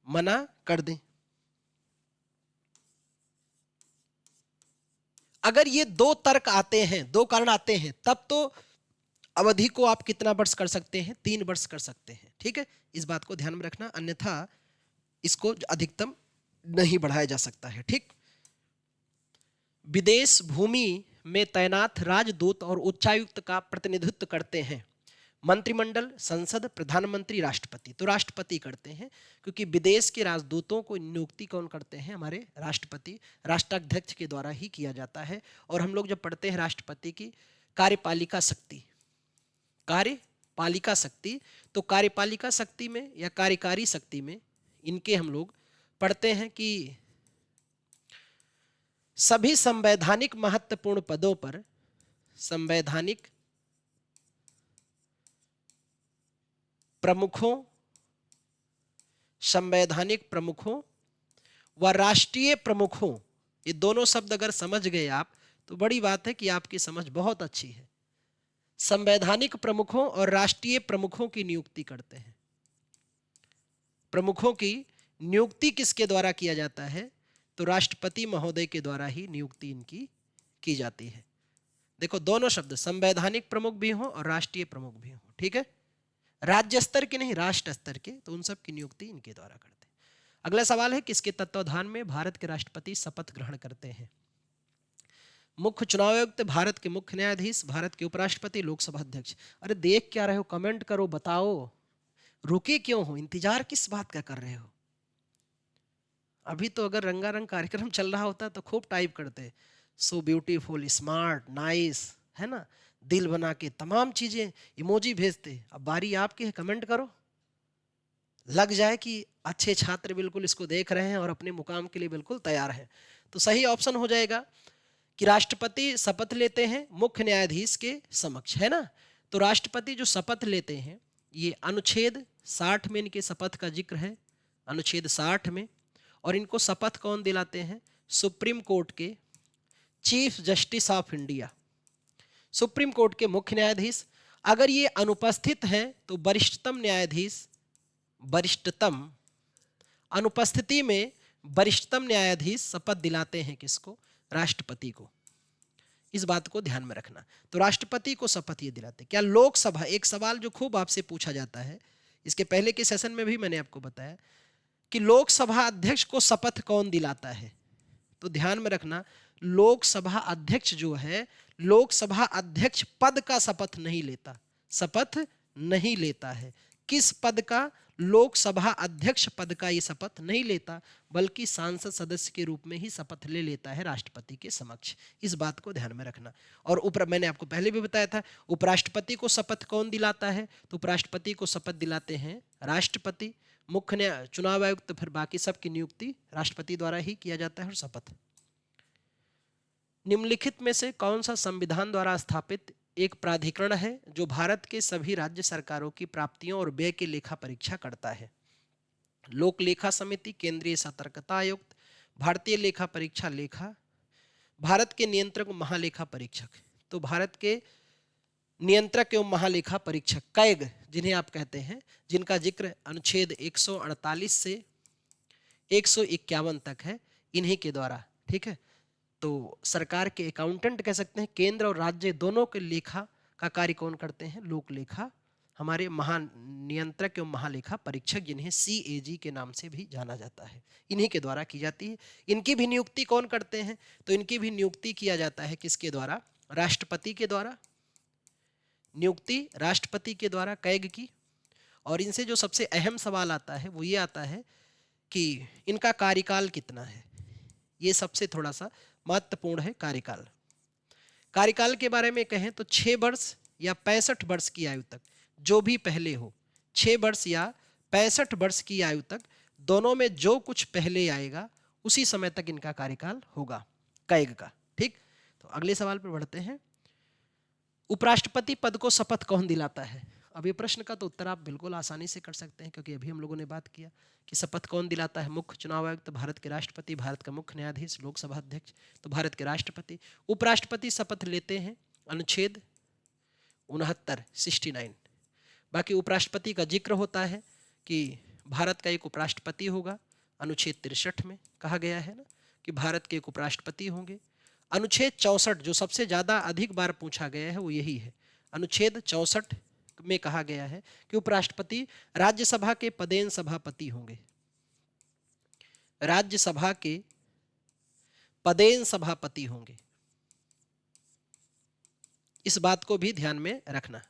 मना कर दें। अगर ये 2 तर्क आते हैं, 2 कारण आते हैं, तब तो अवधि को आप कितना वर्ष कर सकते हैं? 3 वर्ष कर सकते हैं। ठीक है, इस बात को ध्यान में रखना, अन्यथा इसको अधिकतम नहीं बढ़ाया जा सकता है। ठीक। विदेश भूमि में तैनात राजदूत और उच्चायुक्त का प्रतिनिधित्व करते हैं मंत्रिमंडल, संसद, प्रधानमंत्री, राष्ट्रपति। तो राष्ट्रपति करते हैं, क्योंकि विदेश के राजदूतों को नियुक्ति कौन करते हैं? हमारे राष्ट्रपति, राष्ट्राध्यक्ष के द्वारा ही किया जाता है। और हम लोग जब पढ़ते हैं राष्ट्रपति की कार्यपालिका शक्ति, कार्यपालिका शक्ति। तो कार्यपालिका शक्ति में या कार्यकारी शक्ति में इनके हम लोग पढ़ते हैं कि सभी संवैधानिक महत्वपूर्ण पदों पर संवैधानिक प्रमुखों व राष्ट्रीय प्रमुखों, ये दोनों शब्द अगर समझ गए आप तो बड़ी बात है कि आपकी समझ बहुत अच्छी है। संवैधानिक प्रमुखों और राष्ट्रीय प्रमुखों की नियुक्ति करते हैं। प्रमुखों की नियुक्ति किसके द्वारा किया जाता है? तो राष्ट्रपति महोदय के द्वारा ही नियुक्ति इनकी की जाती है। देखो दोनों शब्द, संवैधानिक प्रमुख भी हो और राष्ट्रीय प्रमुख भी हो, ठीक है, राज्य स्तर के नहीं, राष्ट्र स्तर के, तो उन सब की नियुक्ति इनके द्वारा करते हैं। अगला सवाल है, किसके तत्वाधान में भारत के राष्ट्रपति शपथ ग्रहण करते हैं? मुख्य चुनाव आयुक्त, भारत के मुख्य न्यायाधीश, भारत के उपराष्ट्रपति, लोकसभा अध्यक्ष। अरे देख क्या रहे हो, कमेंट करो, बताओ, रुके क्यों हो, इंतजार किस बात का कर रहे हो? अभी तो अगर रंगारंग कार्यक्रम चल रहा होता तो खूब टाइप करते, सो ब्यूटीफुल, स्मार्ट, नाइस, है ना, दिल बना के तमाम चीजें इमोजी भेजते। अब बारी आपकी है, कमेंट करो, लग जाए कि अच्छे छात्र बिल्कुल इसको देख रहे हैं और अपने मुकाम के लिए बिल्कुल तैयार हैं। तो सही ऑप्शन हो जाएगा कि राष्ट्रपति शपथ लेते हैं मुख्य न्यायाधीश के समक्ष, है ना। तो राष्ट्रपति जो शपथ लेते हैं, ये अनुच्छेद 60 में इनके शपथ का जिक्र है, अनुच्छेद 60 में। और इनको शपथ कौन दिलाते हैं? सुप्रीम कोर्ट के chief justice of India, supreme court के मुख्य न्यायाधीश। अगर ये अनुपस्थित हैं तो वरिष्ठतम न्यायाधीश, वरिष्ठतम, अनुपस्थिति में वरिष्ठतम न्यायाधीश शपथ दिलाते हैं किसको? राष्ट्रपति को। इस बात को ध्यान में रखना। तो राष्ट्रपति को शपथ ये दिलाते। क्या लोकसभा, एक सवाल जो खूब आपसे पूछा जाता है, इसके पहले के सेशन में भी मैंने आपको बताया कि लोकसभा अध्यक्ष को शपथ कौन दिलाता है? तो ध्यान में रखना, लोकसभा अध्यक्ष जो है, लोकसभा अध्यक्ष पद का शपथ नहीं लेता, शपथ नहीं लेता है। किस पद का? लोकसभा अध्यक्ष पद का ये शपथ नहीं लेता, बल्कि सांसद सदस्य के रूप में ही शपथ ले लेता है राष्ट्रपति के समक्ष। इस बात को ध्यान में रखना। और मैंने आपको पहले भी बताया था, उपराष्ट्रपति को शपथ कौन दिलाता है? तो उपराष्ट्रपति को शपथ दिलाते हैं राष्ट्रपति, मुख्य चुनाव आयुक्त, फिर बाकी सबकी नियुक्ति राष्ट्रपति द्वारा ही किया जाता है और शपथ। निम्नलिखित में से कौन सा संविधान द्वारा स्थापित एक प्राधिकरण है जो भारत के सभी राज्य सरकारों की प्राप्तियों और व्यय की लेखा परीक्षा करता है? लोक लेखा समिति, केंद्रीय सतर्कता आयुक्त, भारतीय लेखा परीक्षा लेखा, भारत के नियंत्रक महालेखा परीक्षक। तो भारत के नियंत्रक एवं महालेखा परीक्षक, कैग जिन्हें आप कहते हैं, जिनका जिक्र अनुच्छेद 148 से 151 तक है, इन्हीं के द्वारा, ठीक है। तो सरकार के अकाउंटेंट कह सकते हैं। केंद्र और राज्य दोनों के लेखा का कार्य कौन करते हैं? लोक लेखा, हमारे महानियंत्रक एवं महालेखा परीक्षक, जिन्हें CAG के नाम से भी जाना जाता है, इन्हीं के द्वारा की जाती है। इनकी भी नियुक्ति कौन करते हैं? तो इनकी भी नियुक्ति किया जाता है किसके द्वारा? राष्ट्रपति के द्वारा। नियुक्ति राष्ट्रपति के द्वारा कैग की। और इनसे जो सबसे अहम सवाल आता है वो ये आता है कि इनका कार्यकाल कितना है। ये सबसे थोड़ा सा महत्वपूर्ण है कार्यकाल। कार्यकाल के बारे में कहें तो 6 वर्ष या 65 वर्ष की आयु तक, जो भी पहले हो, 6 वर्ष या 65 वर्ष की आयु तक, दोनों में जो कुछ पहले आएगा उसी समय तक इनका कार्यकाल होगा, कैग का, ठीक। तो अगले सवाल पर बढ़ते हैं। उपराष्ट्रपति पद को शपथ कौन दिलाता है? अब ये प्रश्न का तो उत्तर आप बिल्कुल आसानी से कर सकते हैं, क्योंकि अभी हम लोगों ने बात किया कि शपथ कौन दिलाता है। मुख्य चुनाव आयुक्त, भारत के राष्ट्रपति, भारत का मुख्य न्यायाधीश, लोकसभा अध्यक्ष, तो भारत के राष्ट्रपति। उपराष्ट्रपति शपथ लेते हैं अनुच्छेद 69। बाकी उपराष्ट्रपति का जिक्र होता है कि भारत का एक उपराष्ट्रपति होगा, अनुच्छेद 63 में कहा गया है ना कि भारत के एक उपराष्ट्रपति होंगे। अनुच्छेद 64 जो सबसे ज़्यादा अधिक बार पूछा गया है वो यही है। अनुच्छेद 64 में कहा गया है कि उपराष्ट्रपति राज्यसभा के पदेन सभापति होंगे, राज्यसभा के पदेन सभापति होंगे। इस बात को भी ध्यान में रखना।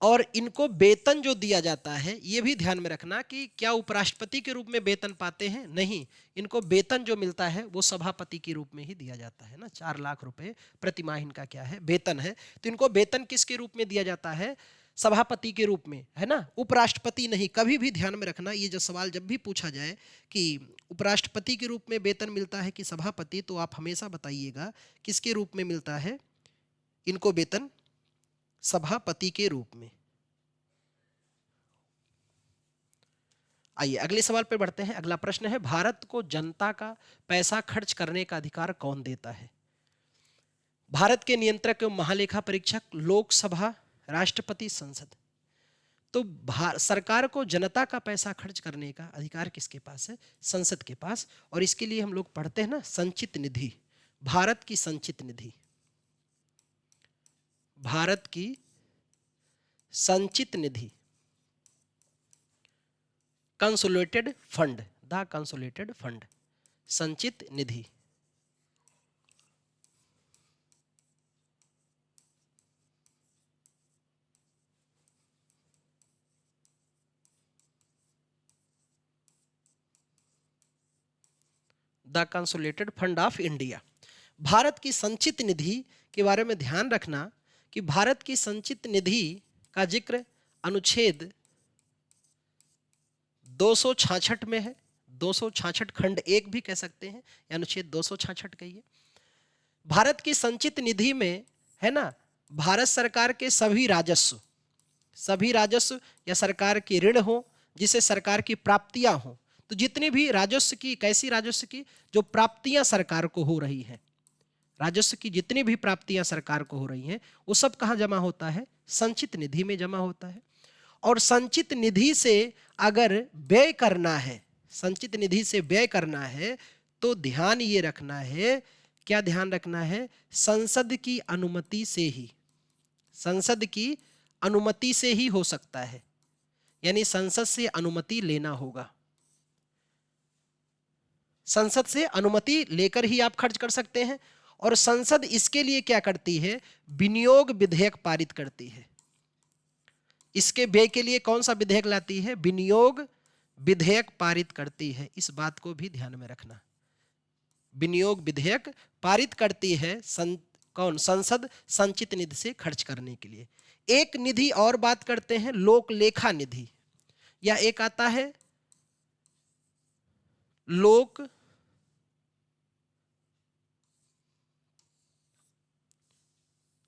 और इनको वेतन जो दिया जाता है ये भी ध्यान में रखना कि क्या उपराष्ट्रपति के रूप में वेतन पाते हैं, नहीं, इनको वेतन जो मिलता है वो सभापति के रूप में ही दिया जाता है ना। 4 लाख रुपए प्रतिमाह इनका क्या है, वेतन है। तो इनको वेतन किसके रूप में दिया जाता है, सभापति के रूप में, है ना, उपराष्ट्रपति नहीं। कभी भी ध्यान में रखना, ये जो सवाल जब भी पूछा जाए कि उपराष्ट्रपति के रूप में वेतन मिलता है कि सभापति, तो आप हमेशा बताइएगा किसके रूप में मिलता है इनको वेतन, सभापति के रूप में। आइए अगले सवाल पर बढ़ते हैं। अगला प्रश्न है, भारत को जनता का पैसा खर्च करने का अधिकार कौन देता है? भारत के नियंत्रक एवं महालेखा परीक्षक, लोकसभा, राष्ट्रपति, संसद। तो सरकार को जनता का पैसा खर्च करने का अधिकार किसके पास है? संसद के पास। और इसके लिए हम लोग पढ़ते हैं ना संचित निधि, भारत की संचित निधि, भारत की संचित निधि, consolidated fund, the consolidated fund, संचित निधि। The consolidated fund of India. Bharat की संचित निधि के बारे में ध्यान रखना कि भारत की संचित निधि का जिक्र अनुच्छेद 266 में है। 266 खंड 1 भी कह सकते हैं, या अनुच्छेद 266 कहिए। भारत की संचित निधि में, है ना, भारत सरकार के सभी राजस्व या सरकार के ऋण हो, जिसे सरकार की प्राप्तियां हो, तो जितनी भी राजस्व की, कैसी राजस्व की, जो प्राप्तियां सरकार को हो रही हैं, राजस्व की जितनी भी प्राप्तियां सरकार को हो रही हैं, वो सब कहाँ जमा होता है? संचित निधि में जमा होता है। और संचित निधि से अगर व्यय करना है, संचित निधि से व्यय करना है, तो ध्यान ये रखना है, क्या ध्यान रखना है? संसद की अनुमति से ही, संसद की अनुमति से ही हो सकता है, यानी संसद से अनुमति लेना होगा। संसद से अनुमति लेकर ही आप खर्च कर सकते हैं। और संसद इसके लिए क्या करती है? विनियोग विधेयक पारित करती है। इसके व्यय के लिए कौन सा विधेयक लाती है? विनियोग विधेयक पारित करती है। इस बात को भी ध्यान में रखना, विनियोग विधेयक पारित करती है कौन? संसद, संचित निधि से खर्च करने के लिए। एक निधि और बात करते हैं, लोक लेखा निधि, या एक आता है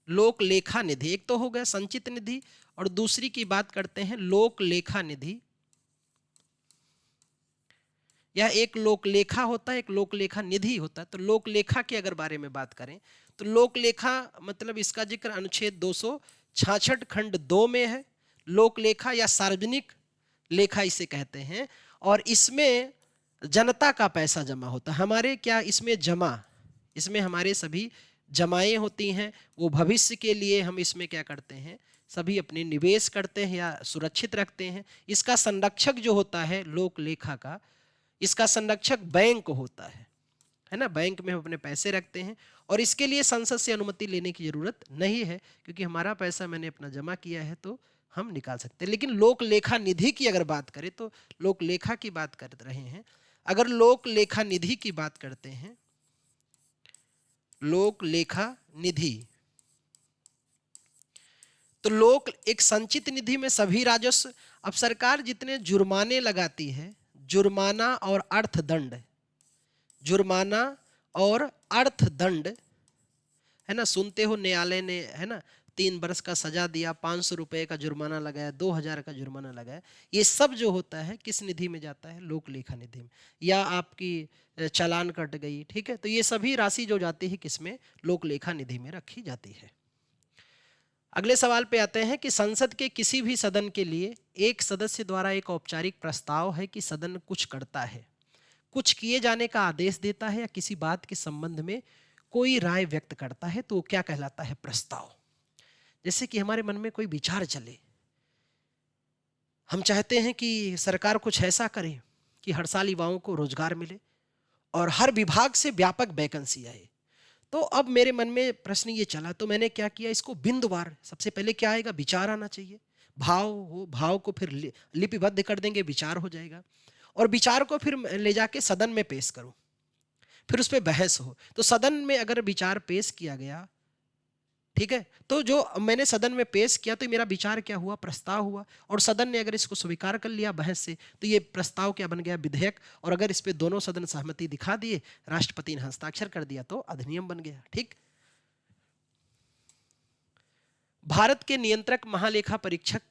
लोक लेखा निधि। एक तो हो गया संचित निधि, और दूसरी की बात करते हैं लोक लेखा निधि। या एक लोक लेखा होता है, एक लोक लेखा निधि होता है। तो लोक लेखा के अगर बारे में बात करें तो लोक लेखा मतलब इसका जिक्र अनुच्छेद 266 खंड 2 में है। लोक लेखा या सार्वजनिक लेखा इसे कहते हैं, और इसमें जनता का पैसा जमा होता है। हमारे क्या इसमें इसमें हमारे सभी जमाएं होती हैं, वो भविष्य के लिए हम इसमें क्या करते हैं, सभी अपने निवेश करते हैं या सुरक्षित रखते हैं। इसका संरक्षक जो होता है लोक लेखा का, इसका संरक्षक बैंक होता है ना, बैंक में हम अपने पैसे रखते हैं, और इसके लिए संसद से अनुमति लेने की जरूरत नहीं है, क्योंकि हमारा पैसा मैंने अपना जमा किया है तो हम निकाल सकते हैं। लेकिन लोक लेखा निधि की अगर बात करें, तो लोक लेखा की बात कर रहे हैं, अगर लोक लेखा निधि की बात करते हैं, लोक लेखा निधि, तो लोक एक संचित निधि में सभी राजस्व, अब सरकार जितने जुर्माने लगाती है, जुर्माना और अर्थदंड, जुर्माना और अर्थदंड, है ना, सुनते हो न्यायालय ने, है ना, 3 वर्ष का सजा दिया, 500 रुपए का जुर्माना लगाया, 2000 का जुर्माना लगाया, ये सब जो होता है किस निधि में जाता है? लोक लेखा निधि में। या आपकी चालान कट गई, ठीक है, तो ये सभी राशि जो जाती है किसमें? लोक लेखा निधि में रखी जाती है। अगले सवाल पे आते हैं कि संसद के किसी भी सदन के लिए एक सदस्य द्वारा एक औपचारिक प्रस्ताव है कि सदन कुछ करता है, कुछ किए जाने का आदेश देता है, या किसी बात के संबंध में कोई राय व्यक्त करता है, तो वो क्या कहलाता है? प्रस्ताव। जैसे कि हमारे मन में कोई विचार चले, हम चाहते हैं कि सरकार कुछ ऐसा करे कि हर साल युवाओं को रोजगार मिले और हर विभाग से व्यापक वैकेंसी आए। तो अब मेरे मन में प्रश्न ये चला, तो मैंने क्या किया, इसको बिंदुवार, सबसे पहले क्या आएगा? विचार आना चाहिए, भाव हो, भाव को फिर लिपिबद्ध कर देंगे, विचार हो जाएगा, और विचार को फिर ले जाके सदन में पेश करूं, फिर उस पर बहस हो। तो सदन में अगर विचार पेश किया गया, ठीक है, तो जो मैंने सदन में पेश किया तो मेरा विचार क्या हुआ, प्रस्ताव हुआ, और सदन ने अगर इसको स्वीकार कर लिया बहस से, तो ये प्रस्ताव क्या बन गया, विधेयक। और अगर इस पे दोनों सदन सहमति दिखा दिए, राष्ट्रपति ने हस्ताक्षर कर दिया, तो अधिनियम बन गया। ठीक। भारत के नियंत्रक महालेखा परीक्षक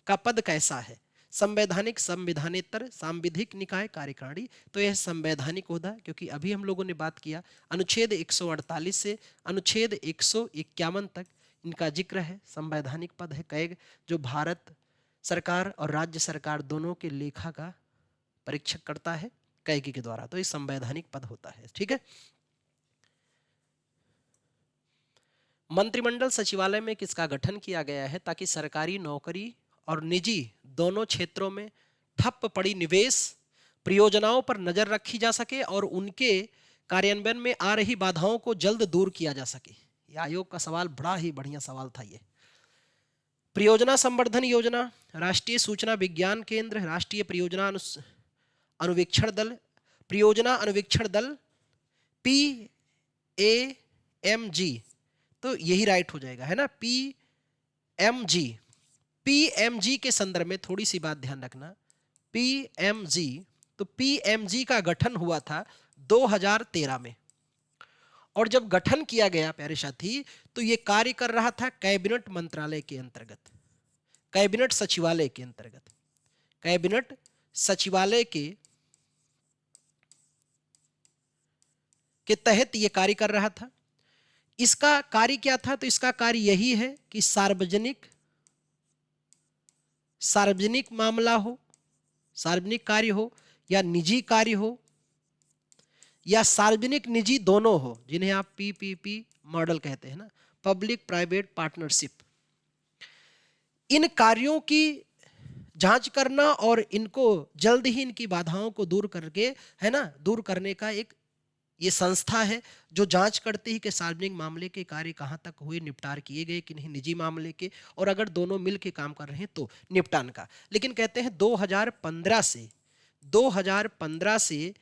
का पद कैसा है? संवैधानिक, संविधानेतर, सांविधिक निकाय, कार्यकारिणी। तो यह संवैधानिक होता है, क्योंकि अभी हम लोगों ने बात किया अनुच्छेद 148 से अनुच्छेद 151 तक इनका जिक्र है। संवैधानिक पद है कैग, जो भारत सरकार और राज्य सरकार दोनों के लेखा का परीक्षक करता है कैग के द्वारा। तो ये संवैधानिक पद होता है। ठीक है। मंत्रिमंडल सचिवालय में किसका गठन किया गया है ताकि सरकारी नौकरी और निजी दोनों क्षेत्रों में ठप पड़ी निवेश परियोजनाओं पर नजर रखी जा सके और उनके कार्यान्वयन में आ रही बाधाओं को जल्द दूर किया जा सके। यह आयोग का सवाल बड़ा ही बढ़िया सवाल था ये। परियोजना संवर्धन योजना, राष्ट्रीय सूचना विज्ञान केंद्र, राष्ट्रीय परियोजना अनुवीक्षण दल, परियोजना अनुवीक्षण दल, PAMG। तो यही राइट हो जाएगा, है ना, PMG। PMG के संदर्भ में थोड़ी सी बात ध्यान रखना। PMG, तो PMG का गठन हुआ था 2013 में, और जब गठन किया गया प्यारे साथी, तो ये कार्य कर रहा था कैबिनेट मंत्रालय के अंतर्गत, कैबिनेट सचिवालय के अंतर्गत, कैबिनेट सचिवालय के तहत ये कार्य कर रहा था। इसका कार्य क्या था? तो इसका कार्य यही है कि सार्वजनिक मामला हो, सार्वजनिक कार्य हो या निजी कार्य हो या सार्वजनिक निजी दोनों हो, जिन्हें आप PPP मॉडल कहते हैं ना, पब्लिक प्राइवेट पार्टनरशिप, इन कार्यों की जांच करना और इनको जल्द ही इनकी बाधाओं को दूर करके, है ना, दूर करने का एक ये संस्था है जो जांच करती है कि सार्वजनिक मामले के कार्य कहां तक हुए, निपटार किए गए कि नहीं निजी मामले के, और अगर दोनों मिल के काम कर रहे हैं तो निपटान का। लेकिन कहते हैं 2015 से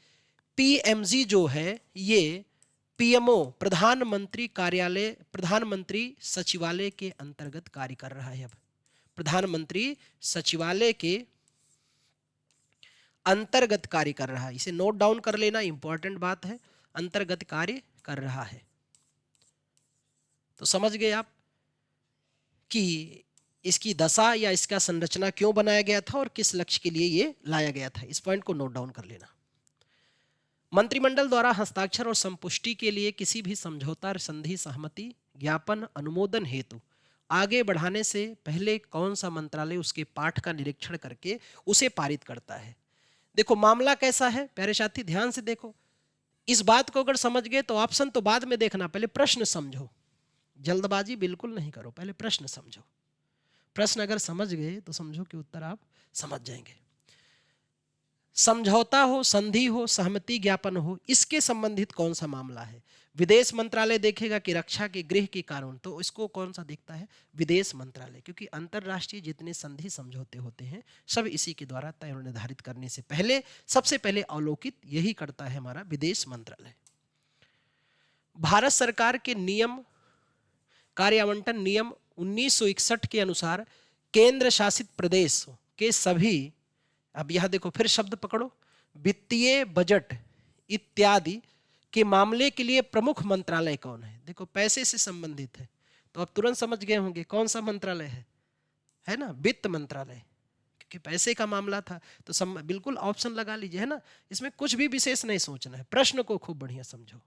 PMG जो है ये PMO, प्रधानमंत्री कार्यालय, प्रधानमंत्री सचिवालय के अंतर्गत कार्य कर रहा है। अब प्रधानमंत्री सचिवालय के अंतर्गत कार्य कर रहा है। इसे नोट डाउन कर लेना, इंपॉर्टेंट बात है, अंतर्गत कार्य कर रहा है। तो समझ गए आप कि इसकी दशा या इसका संरचना क्यों बनाया गया था और किस लक्ष्य के लिए ये लाया गया था। इस पॉइंट को नोट डाउन कर लेना। मंत्रिमंडल द्वारा हस्ताक्षर और संपुष्टि के लिए किसी भी समझौता, संधि, सहमति, ज्ञापन, अनुमोदन हेतु आगे बढ़ाने से पहले कौन सा मंत्रालय उसके पाठ का निरीक्षण करके उसे पारित करता है? देखो मामला कैसा है प्यारे साथी, ध्यान से देखो। इस बात को अगर समझ गए तो ऑप्शन तो बाद में देखना, पहले प्रश्न समझो, जल्दबाजी बिल्कुल नहीं करो, पहले प्रश्न समझो। प्रश्न अगर समझ गए तो समझो कि उत्तर आप समझ जाएंगे। समझौता हो, संधि हो, सहमति, ज्ञापन हो, इसके संबंधित कौन सा मामला है? विदेश मंत्रालय देखेगा कि रक्षा के गृह के कानून, तो इसको कौन सा देखता है? विदेश मंत्रालय, क्योंकि अंतरराष्ट्रीय जितने संधि समझौते होते हैं सब इसी के द्वारा तय और निर्धारित करने से पहले सबसे पहले अवलोकित यही करता है हमारा विदेश मंत्रालय। भारत सरकार के नियम, कार्य आवंटन नियम 1961 के अनुसार केंद्र शासित प्रदेश के सभी, अब यह देखो फिर शब्द पकड़ो, वित्तीय, बजट इत्यादि के मामले के लिए प्रमुख मंत्रालय कौन है? देखो पैसे से संबंधित है, तो अब तुरंत समझ गए होंगे कौन सा मंत्रालय है ना, वित्त मंत्रालय, क्योंकि पैसे का मामला था। तो बिल्कुल ऑप्शन लगा लीजिए, है ना, इसमें कुछ भी विशेष नहीं सोचना है। प्रश्न को खूब बढ़िया समझो,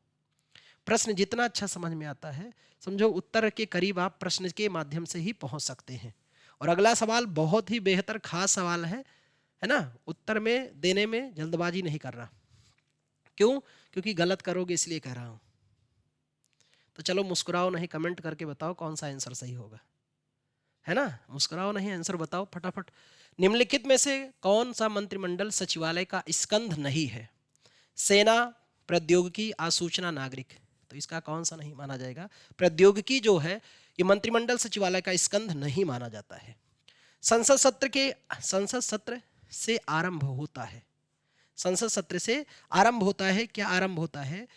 प्रश्न जितना अच्छा समझ में आता है समझो उत्तर के करीब आप प्रश्न के माध्यम से ही पहुंच सकते हैं। और अगला सवाल बहुत ही बेहतर खास सवाल है ना, उत्तर में देने में जल्दबाजी नहीं कर रहा। क्यों? क्योंकि गलत करोगे इसलिए कह रहा हूं। तो चलो मुस्कुराओ नहीं, कमेंट करके बताओ कौन सा आंसर सही होगा, है ना, मुस्कुराओ नहीं, आंसर बताओ फटाफट। निम्नलिखित में से कौन सा मंत्रिमंडल सचिवालय का स्कंध नहीं है? सेना, प्रौद्योगिकी, आसूचना, नागरिक। तो इसका कौन सा नहीं माना जाएगा? प्रौद्योगिकी जो है ये मंत्रिमंडल सचिवालय का स्कंध नहीं माना जाता है। संसद सत्र से आरंभ होता है। संसद सत्र से आरंभ होता है, क्या आरंभ होता है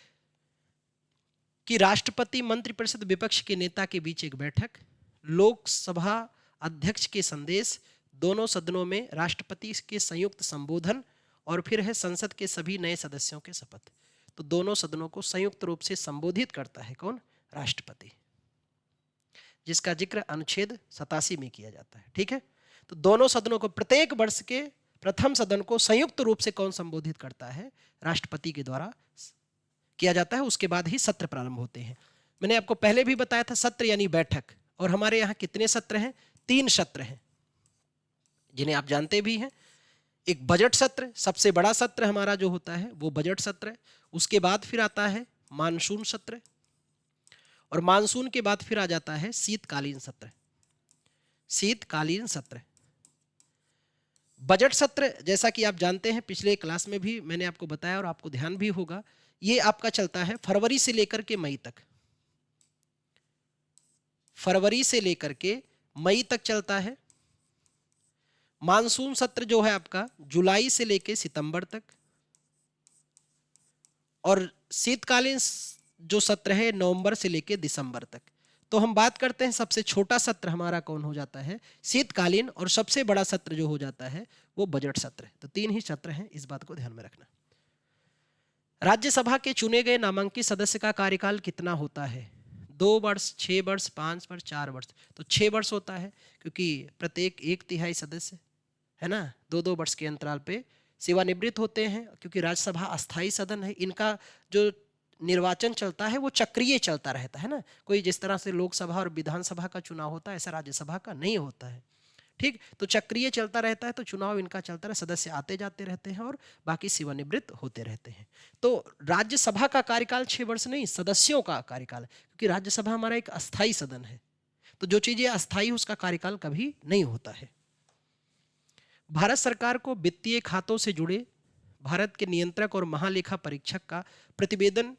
कि राष्ट्रपति, मंत्रिपरिषद, विपक्ष के नेता के बीच एक बैठक, लोकसभा अध्यक्ष के संदेश, दोनों सदनों में राष्ट्रपति के संयुक्त संबोधन और फिर है संसद के सभी नए सदस्यों के शपथ। तो दोनों सदनों को संयुक्त रूप से संबोधित करता है कौन? राष्ट्रपति, जिसका जिक्र अनुच्छेद 87 में किया जाता है। ठीक है, तो दोनों सदनों को, प्रत्येक वर्ष के प्रथम सदन को संयुक्त रूप से कौन संबोधित करता है? राष्ट्रपति के द्वारा किया जाता है। उसके बाद ही सत्र प्रारंभ होते हैं। मैंने आपको पहले भी बताया था, सत्र यानी बैठक। और हमारे यहाँ कितने सत्र हैं? 3 सत्र हैं, जिन्हें आप जानते भी हैं। एक बजट सत्र, सबसे बड़ा सत्र हमारा जो होता है वो बजट सत्र है। उसके बाद फिर आता है मानसून सत्र, और मानसून के बाद फिर आ जाता है शीतकालीन सत्र। शीतकालीन सत्र, बजट सत्र, जैसा कि आप जानते हैं, पिछले क्लास में भी मैंने आपको बताया और आपको ध्यान भी होगा, ये आपका चलता है फरवरी से लेकर के मई तक। फरवरी से लेकर के मई तक चलता है। मानसून सत्र जो है आपका जुलाई से लेकर सितंबर तक, और शीतकालीन जो सत्र है नवंबर से लेकर दिसंबर तक। तो हम बात करते हैं, सबसे छोटा सत्र हमारा कौन हो जाता है? शीतकालीन, और सबसे बड़ा सत्र जो हो जाता है वो बजट सत्र। तो 3 ही सत्र हैं, इस बात को ध्यान में रखना। राज्यसभा के चुने गए नामांकित सदस्य का कार्यकाल कितना होता है? 2 वर्ष, 6 वर्ष, 5 वर्ष, 4 वर्ष। तो 6 वर्ष होता है, क्योंकि प्रत्येक 1/3 सदस्य है ना 2-2 वर्ष के अंतराल पे सेवानिवृत्त होते हैं। क्योंकि राज्यसभा अस्थायी सदन है, इनका जो निर्वाचन चलता है वो चक्रीय चलता रहता है ना। कोई जिस तरह से लोकसभा और विधानसभा का चुनाव होता है, ऐसा राज्यसभा का नहीं होता है। ठीक, तो चक्रीय चलता रहता है, तो चुनाव इनका चलता है, सदस्य आते जाते रहते हैं और बाकी सेवानिवृत्त होते रहते हैं। तो राज्यसभा का कार्यकाल 6 वर्ष नहीं, सदस्यों का कार्यकाल है, क्योंकि राज्यसभा हमारा एक अस्थायी सदन है। तो जो चीजें अस्थायी, उसका कार्यकाल कभी नहीं होता है। भारत सरकार को वित्तीय खातों से जुड़े भारत के नियंत्रक और महालेखा परीक्षक का प्रतिवेदन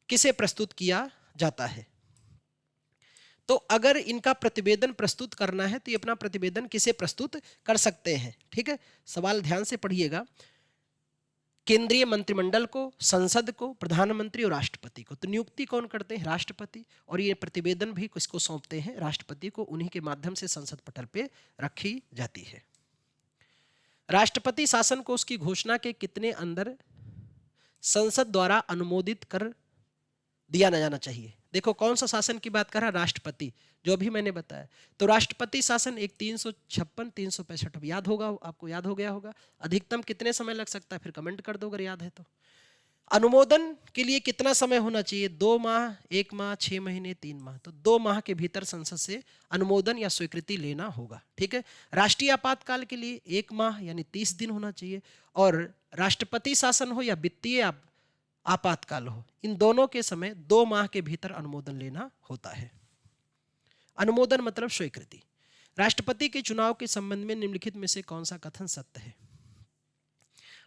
किसे प्रस्तुत किया जाता है? तो अगर इनका प्रतिवेदन प्रस्तुत करना है तो ये अपना प्रतिवेदन किसे प्रस्तुत कर सकते हैं? ठीक है, सवाल ध्यान से पढ़िएगा। केंद्रीय मंत्रिमंडल को, संसद को, प्रधानमंत्री और राष्ट्रपति को। तो नियुक्ति कौन करते हैं? राष्ट्रपति। और ये प्रतिवेदन भी किसको सौंपते हैं? राष्ट्रपति को। उन्हीं के माध्यम से संसद पटल पे रखी जाती है। राष्ट्रपति शासन को उसकी घोषणा के कितने अंदर संसद द्वारा अनुमोदित कर दिया न जाना चाहिए? देखो कौन सा शासन की बात कर रहा है? राष्ट्रपति, जो भी मैंने बताया। तो राष्ट्रपति शासन एक 356, 365 याद होगा, आपको याद हो गया होगा। अधिकतम कितने समय लग सकता है? फिर कमेंट कर दो अगर याद है तो। अनुमोदन के लिए कितना समय होना चाहिए? 2 माह, 1 माह, 6 महीने, 3 माह। तो 2 माह के भीतर संसद से अनुमोदन या स्वीकृति लेना होगा। ठीक है, राष्ट्रीय आपातकाल के लिए 1 माह यानी 30 दिन होना चाहिए। और राष्ट्रपति शासन हो या वित्तीय आपातकाल हो, इन दोनों के समय 2 माह के भीतर अनुमोदन लेना होता है। अनुमोदन मतलब स्वीकृति। राष्ट्रपति के चुनाव के संबंध में निम्नलिखित में से कौन सा कथन सत्य है?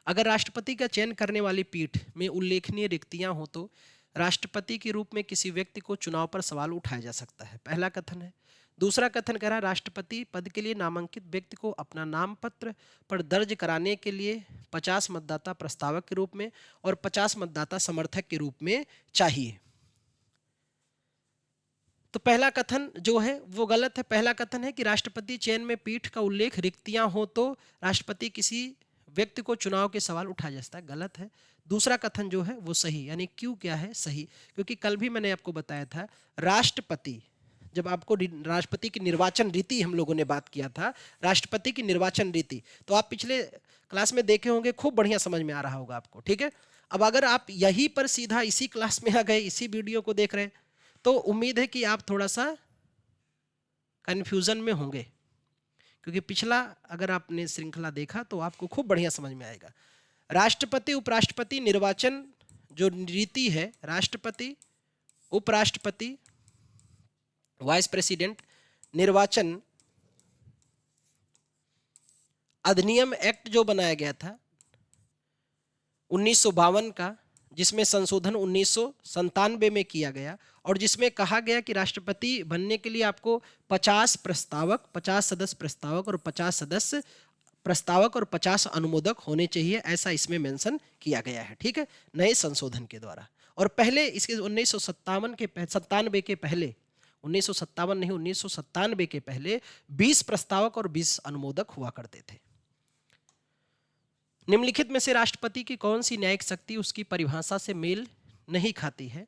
अगर राष्ट्रपति का चयन करने वाली पीठ में उल्लेखनीय रिक्तियां हो तो राष्ट्रपति के रूप में किसी व्यक्ति को चुनाव पर सवाल उठाया जा सकता है, पहला कथन है। दूसरा कथन कह रहा है राष्ट्रपति पद के लिए नामांकित व्यक्ति को अपना नाम पत्र पर दर्ज कराने के लिए 50 मतदाता प्रस्तावक के रूप में और 50 मतदाता समर्थक के रूप में चाहिए। तो पहला कथन जो है वो गलत है। पहला कथन है कि राष्ट्रपति चयन में पीठ का उल्लेख रिक्तियां हो तो राष्ट्रपति किसी व्यक्ति को चुनाव के सवाल उठाया जा सकता है, गलत है। दूसरा कथन जो है वो सही, यानी क्यों क्या है? सही। क्योंकि कल भी मैंने आपको बताया था, राष्ट्रपति, जब आपको राष्ट्रपति की निर्वाचन रीति हम लोगों ने बात किया था, राष्ट्रपति की निर्वाचन रीति, तो आप पिछले क्लास में देखे होंगे, खूब बढ़िया समझ में आ रहा होगा आपको। ठीक है, अब अगर आप यहीं पर सीधा इसी क्लास में आ गए, इसी वीडियो को देख रहे हैं, तो उम्मीद है कि आप थोड़ा सा कंफ्यूजन में होंगे, क्योंकि पिछला अगर आपने श्रृंखला देखा तो आपको खूब बढ़िया समझ में आएगा। राष्ट्रपति उपराष्ट्रपति निर्वाचन जो रीति है, राष्ट्रपति उपराष्ट्रपति वाइस प्रेसिडेंट निर्वाचन अधिनियम एक्ट जो बनाया गया था 1952 का, जिसमें संशोधन 1997 में किया गया और जिसमें कहा गया कि राष्ट्रपति बनने के लिए आपको 50 प्रस्तावक, 50 सदस्य प्रस्तावक और 50 सदस्य प्रस्तावक और 50 अनुमोदक होने चाहिए, ऐसा इसमें मेंशन किया गया है। ठीक है, नए संशोधन के द्वारा। और पहले इसके 1997 के पहले, 1957 नहीं 1997 के पहले 20 प्रस्तावक और 20 अनुमोदक हुआ करते थे। निम्नलिखित में से राष्ट्रपति की कौन सी न्यायिक शक्ति उसकी परिभाषा से मेल नहीं खाती है?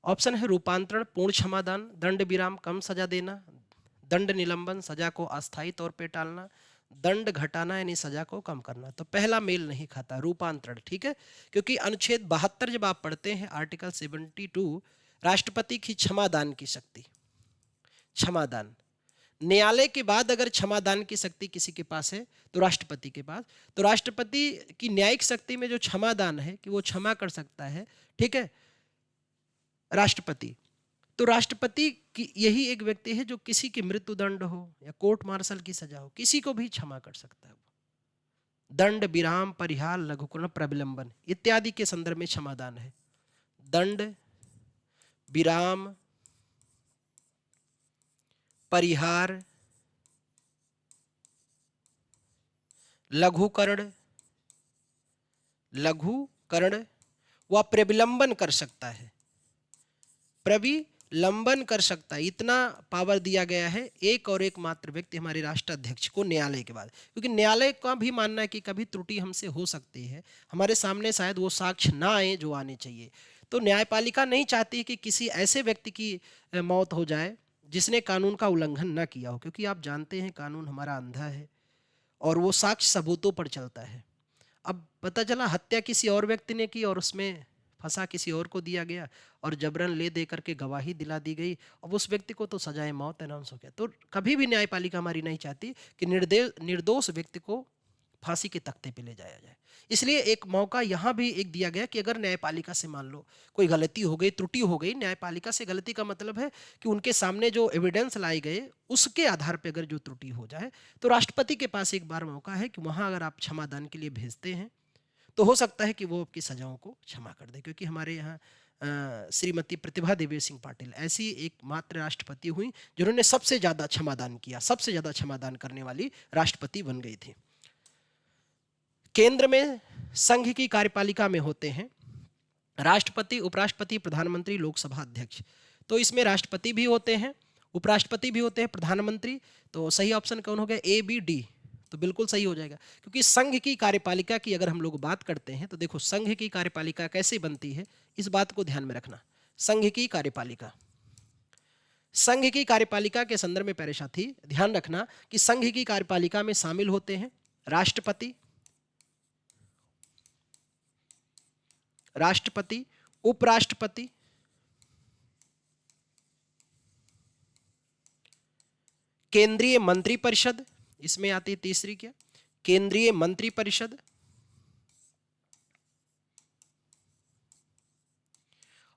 ऑप्शन है रूपांतरण, पूर्ण क्षमादान, दंड विराम, कम सजा देना, दंड निलंबन, सजा को अस्थायी तौर पर टालना, दंड घटाना यानी सजा को कम करना। तो पहला मेल नहीं खाता, रूपांतरण। ठीक है, क्योंकि अनुच्छेद 72 जब आप पढ़ते हैं, आर्टिकल 72, राष्ट्रपति की क्षमादान की शक्ति, क्षमादान, न्यायालय के बाद अगर क्षमादान की शक्ति किसी के पास है तो राष्ट्रपति के पास, तो राष्ट्रपति की न्यायिक शक्ति में जो क्षमादान है कि वो क्षमा कर सकता है, ठीक है, राष्ट्रपति। तो राष्ट्रपति की यही एक व्यक्ति है जो किसी की मृत्युदंड हो या कोर्ट मार्शल की सजा हो, किसी को भी क्षमा कर सकता है। दंड, विराम, परिहार, लघुकरण, प्रविलंबन इत्यादि के संदर्भ में क्षमादान है। दंड, विराम, परिहार, लघुकरण, वह प्रविलंबन कर सकता है, प्रविलंबन कर सकता है। इतना पावर दिया गया है एक और एक मात्र व्यक्ति, हमारे राष्ट्राध्यक्ष को, न्यायालय के बाद। क्योंकि न्यायालय का भी मानना है कि कभी त्रुटि हमसे हो सकती है, हमारे सामने शायद वो साक्ष्य ना आए जो आने चाहिए। तो न्यायपालिका नहीं चाहती कि किसी ऐसे व्यक्ति की मौत हो जाए जिसने कानून का उल्लंघन न किया हो, क्योंकि आप जानते हैं कानून हमारा अंधा है और वो साक्ष्य सबूतों पर चलता है। अब पता चला हत्या किसी और व्यक्ति ने की और उसमें फंसा किसी और को दिया गया और जबरन ले दे करके गवाही दिला दी गई, अब उस व्यक्ति को तो सजाए मौत अनाउंस हो गया। तो कभी भी न्यायपालिका हमारी नहीं चाहती कि निर्दोष व्यक्ति को फांसी के तख्ते पे ले जाया जाए। इसलिए एक मौका यहाँ भी एक दिया गया कि अगर न्यायपालिका से मान लो कोई गलती हो गई, त्रुटि हो गई, न्यायपालिका से गलती का मतलब है कि उनके सामने जो एविडेंस लाए गए उसके आधार पर अगर जो त्रुटि हो जाए तो राष्ट्रपति के पास एक बार मौका है कि वहाँ अगर आप क्षमादान के लिए भेजते हैं तो हो सकता है कि वो आपकी सजाओं को क्षमा कर दे। क्योंकि हमारे यहाँ श्रीमती प्रतिभा देवी सिंह पाटिल ऐसी एकमात्र राष्ट्रपति हुई जिन्होंने सबसे ज़्यादा क्षमादान किया, सबसे ज़्यादा क्षमादान करने वाली राष्ट्रपति बन गई थी। केंद्र में संघ की कार्यपालिका में होते हैं राष्ट्रपति, उपराष्ट्रपति, प्रधानमंत्री, लोकसभा अध्यक्ष। तो इसमें राष्ट्रपति भी होते हैं, उपराष्ट्रपति भी होते हैं, प्रधानमंत्री। तो सही ऑप्शन कौन हो गया? ए, बी, डी। तो बिल्कुल सही हो जाएगा। क्योंकि संघ की कार्यपालिका की अगर हम लोग बात करते हैं तो देखो संघ की कार्यपालिका कैसे बनती है, इस बात को ध्यान में रखना। संघ की कार्यपालिका, संघ की कार्यपालिका के संदर्भ में प्यारे साथी ध्यान रखना कि संघ की कार्यपालिका में शामिल होते हैं राष्ट्रपति, उपराष्ट्रपति, केंद्रीय मंत्रिपरिषद, इसमें आती तीसरी क्या? केंद्रीय मंत्रिपरिषद,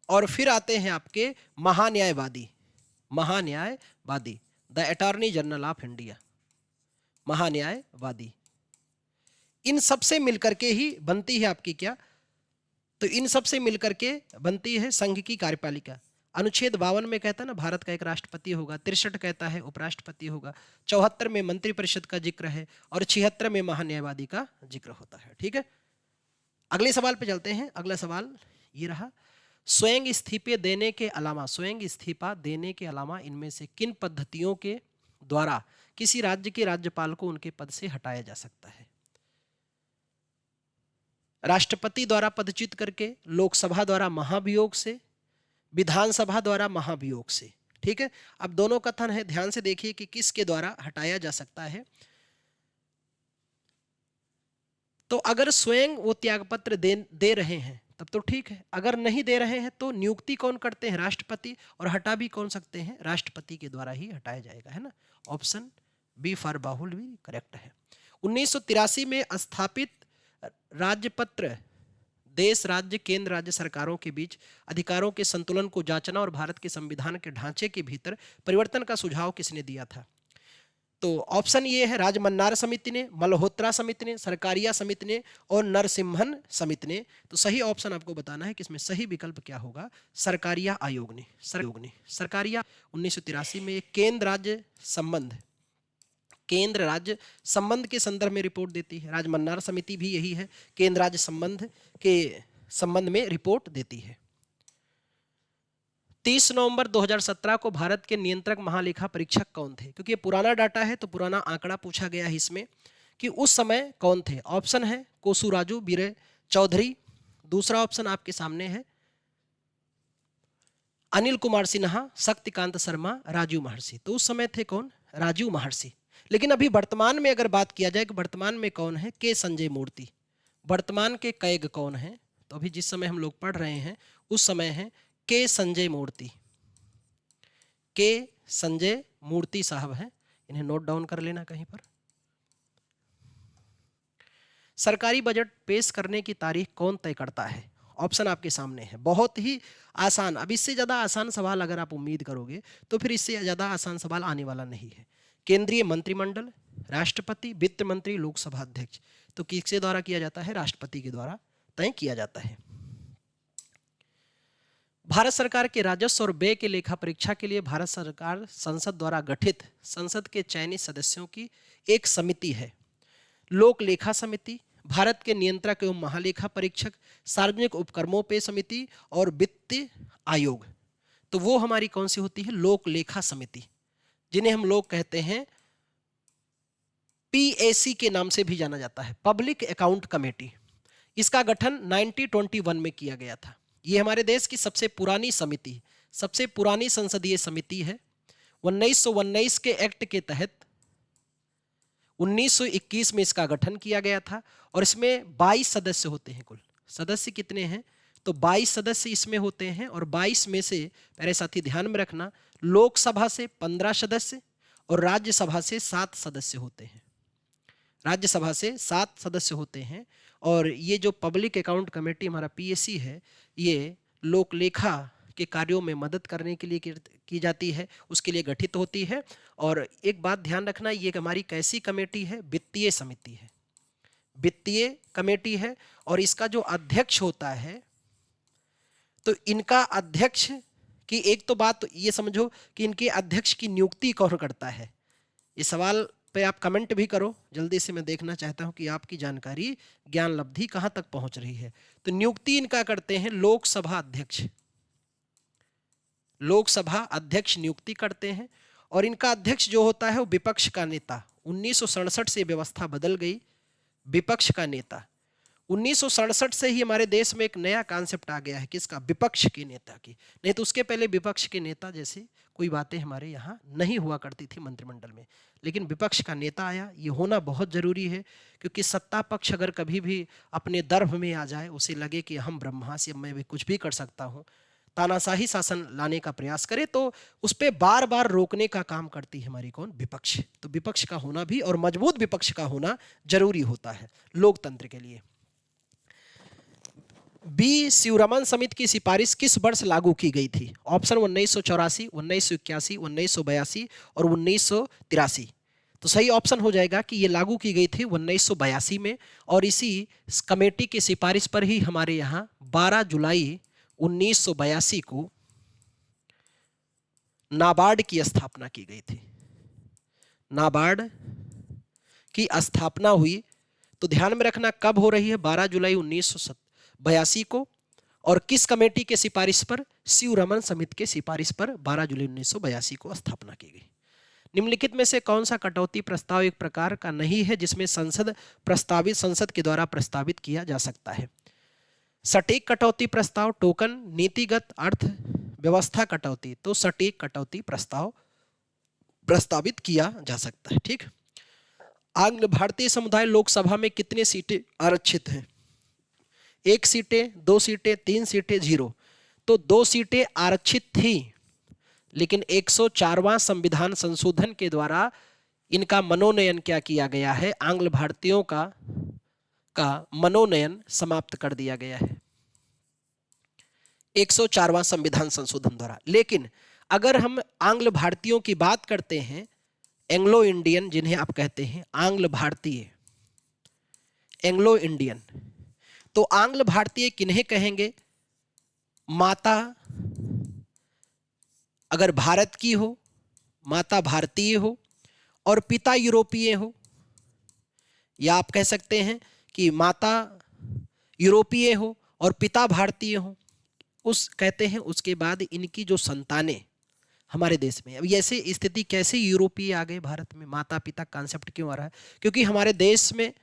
और फिर आते हैं आपके महान्यायवादी, the attorney general of India, महान्यायवादी। इन सब से मिलकर के ही बनती है आपकी क्या? तो इन सब से मिलकर के बनती है संघ की कार्यपालिका। अनुच्छेद 52 में कहता है ना भारत का एक राष्ट्रपति होगा, 63 कहता है उपराष्ट्रपति होगा, 74 में मंत्रिपरिषद का जिक्र है और 76 में महान्यायवादी का जिक्र होता है। ठीक है, अगले सवाल पे चलते हैं। अगला सवाल ये रहा, स्वयं इस्तीफा देने के अलावा इनमें से किन पद्धतियों के द्वारा किसी राज्य के राज्यपाल को उनके पद से हटाया जा सकता है? राष्ट्रपति द्वारा पदच्युत करके, लोकसभा द्वारा महाभियोग से, विधानसभा द्वारा महाभियोग से। ठीक है, अब दोनों कथन है, ध्यान से देखिए कि किसके द्वारा हटाया जा सकता है। तो अगर स्वयं वो त्यागपत्र दे रहे हैं तब तो ठीक है, अगर नहीं दे रहे हैं तो नियुक्ति कौन करते हैं? राष्ट्रपति, और हटा भी कौन सकते हैं? राष्ट्रपति के द्वारा ही हटाया जाएगा, है ना। ऑप्शन बी फॉर बाहुल भी करेक्ट है। 1983 में स्थापित राज्यपत्र देश, राज्य, केंद्र राज्य सरकारों के बीच अधिकारों के संतुलन को जांचना और भारत के संविधान के ढांचे के भीतर परिवर्तन का सुझाव किसने दिया था? तो ऑप्शन ये है, राजमन्नार समिति ने, मल्होत्रा समिति ने, सरकारिया समिति ने और नरसिम्हन समिति ने। तो सही ऑप्शन आपको बताना है कि इसमें सही विकल्प क्या होगा, सरकारिया आयोग ने। सरकारिया 1983 में केंद्र राज्य संबंध के संदर्भ में रिपोर्ट देती है। राजमन्नार समिति भी यही है, केंद्र राज्य संबंध के संबंध में रिपोर्ट देती है। 30 नवंबर 2017 को भारत के नियंत्रक महालेखा परीक्षक कौन थे? क्योंकि ये पुराना डाटा है तो पुराना आंकड़ा पूछा गया है इसमें कि उस समय कौन थे। ऑप्शन है कोसुराजू बीरे चौधरी, दूसरा ऑप्शन आपके सामने है अनिल कुमार सिन्हा, शक्तिकांत शर्मा, राजू महर्षि। तो उस समय थे कौन? राजू महर्षि। लेकिन अभी वर्तमान में अगर बात किया जाए कि वर्तमान में कौन है, के संजय मूर्ति। वर्तमान के कैग कौन है? तो अभी जिस समय हम लोग पढ़ रहे हैं उस समय है के संजय मूर्ति। के संजय मूर्ति साहब हैं, इन्हें नोट डाउन कर लेना कहीं पर। सरकारी बजट पेश करने की तारीख कौन तय करता है? ऑप्शन आपके सामने है, बहुत ही आसान। अब इससे ज़्यादा आसान सवाल अगर आप उम्मीद करोगे तो फिर इससे ज़्यादा आसान सवाल आने वाला नहीं है। केंद्रीय मंत्रिमंडल, राष्ट्रपति, वित्त मंत्री, लोकसभा अध्यक्ष। तो किसके द्वारा किया जाता है? राष्ट्रपति के द्वारा तय किया जाता है। भारत सरकार के राजस्व और व्यय के लेखा परीक्षा के लिए भारत सरकार संसद द्वारा गठित संसद के चयनित सदस्यों की एक समिति है। लोक लेखा समिति, भारत के नियंत्रक एवं महालेखा परीक्षक, सार्वजनिक उपक्रमों पे समिति और वित्त आयोग। तो वो हमारी कौन सी होती है? लोक लेखा समिति, जिन्हें हम लोग कहते हैं PAC के नाम से भी जाना जाता है, पब्लिक अकाउंट कमेटी। इसका गठन 1921 में किया गया था। ये हमारे देश की सबसे पुरानी समिति, सबसे पुरानी संसदीय समिति है। 1919 के एक्ट के तहत 1921 में इसका गठन किया गया था और इसमें 22 सदस्य होते हैं। कुल सदस्य कितने हैं? तो 22 सदस्य इसमें होते हैं और 22 में से मेरे साथी ध्यान में रखना, लोकसभा से 15 सदस्य और राज्यसभा से 7 सदस्य होते हैं। राज्यसभा से 7 सदस्य होते हैं। और ये जो पब्लिक अकाउंट कमेटी हमारा PAC है, ये लोक लेखा के कार्यों में मदद करने के लिए की जाती है, उसके लिए गठित होती है। और एक बात ध्यान रखना, ये हमारी कैसी कमेटी है? वित्तीय समिति है, वित्तीय कमेटी है। और इसका जो अध्यक्ष होता है, तो इनका अध्यक्ष की एक तो बात ये समझो कि इनके अध्यक्ष की नियुक्ति कौन करता है। ये सवाल पे आप कमेंट भी करो, जल्दी से मैं देखना चाहता हूं कि आपकी जानकारी, ज्ञान लब्धि कहां तक पहुंच रही है। तो नियुक्ति इनका करते हैं लोकसभा अध्यक्ष। लोकसभा अध्यक्ष नियुक्ति करते हैं और इनका अध्यक्ष जो होता है वो विपक्ष का नेता। 1967 से व्यवस्था बदल गई, विपक्ष का नेता। 1967 से ही हमारे देश में एक नया कॉन्सेप्ट आ गया है, किसका? विपक्ष के नेता की। नहीं तो उसके पहले विपक्ष के नेता जैसे कोई बातें हमारे यहाँ नहीं हुआ करती थी मंत्रिमंडल में, लेकिन विपक्ष का नेता आया। ये होना बहुत जरूरी है, क्योंकि सत्ता पक्ष अगर कभी भी अपने दर्भ में आ जाए, उसे लगे कि हम ब्रह्मास्त्र, मैं भी कुछ भी कर सकता हूँ, तानाशाही शासन लाने का प्रयास करे, तो उस पर बार बार रोकने का काम करती है हमारी कौन? विपक्ष। तो विपक्ष का होना भी, और मजबूत विपक्ष का होना जरूरी होता है लोकतंत्र के लिए। बी शिवरमन समिति की सिफारिश किस वर्ष लागू की गई थी? ऑप्शन 1984, 1981, 1982 और 1983। तो सही ऑप्शन हो जाएगा कि ये लागू की गई थी 1982 में। और इसी कमेटी की सिफारिश पर ही हमारे यहाँ 12 जुलाई 1982 को नाबार्ड की स्थापना की गई थी। नाबार्ड की स्थापना हुई। तो ध्यान में रखना कब हो रही है? 12 जुलाई 1982 को। और किस कमेटी के सिफारिश पर? शिवरमन समिति के सिफारिश पर 12 जुलाई 1982 को स्थापना की गई। निम्नलिखित में से कौन सा कटौती प्रस्ताव एक प्रकार का नहीं है जिसमें संसद के द्वारा प्रस्तावित किया जा सकता है? सटीक कटौती प्रस्ताव, टोकन, नीतिगत, अर्थ व्यवस्था कटौती। तो सटीक कटौती प्रस्ताव प्रस्तावित किया जा सकता है। ठीक। आंग्ल भारतीय समुदाय लोकसभा में कितने सीटें आरक्षित हैं? 1 सीटें, 2 सीटें, 3 सीटें, 0। तो 2 सीटें आरक्षित थी, लेकिन 104वां संविधान संशोधन के द्वारा इनका मनोनयन क्या किया गया है? आंग्ल भारतीयों का मनोनयन समाप्त कर दिया गया है 104वां संविधान संशोधन द्वारा। लेकिन अगर हम आंग्ल भारतीयों की बात करते हैं एंग्लो इंडियन जिन्हें आप कहते हैं आंग्ल भारतीय, एंग्लो इंडियन। तो आंग्ल भारतीय किन्हें कहेंगे? माता अगर भारत की हो, माता भारतीय हो और पिता यूरोपीय हो, या आप कह सकते हैं कि माता यूरोपीय हो और पिता भारतीय हो, उस कहते हैं उसके बाद इनकी जो संतानें हमारे देश में, अब ऐसे स्थिति कैसे यूरोपीय आ गए भारत में, माता पिता कॉन्सेप्ट क्यों आ रहा है? क्योंकि हमारे देश में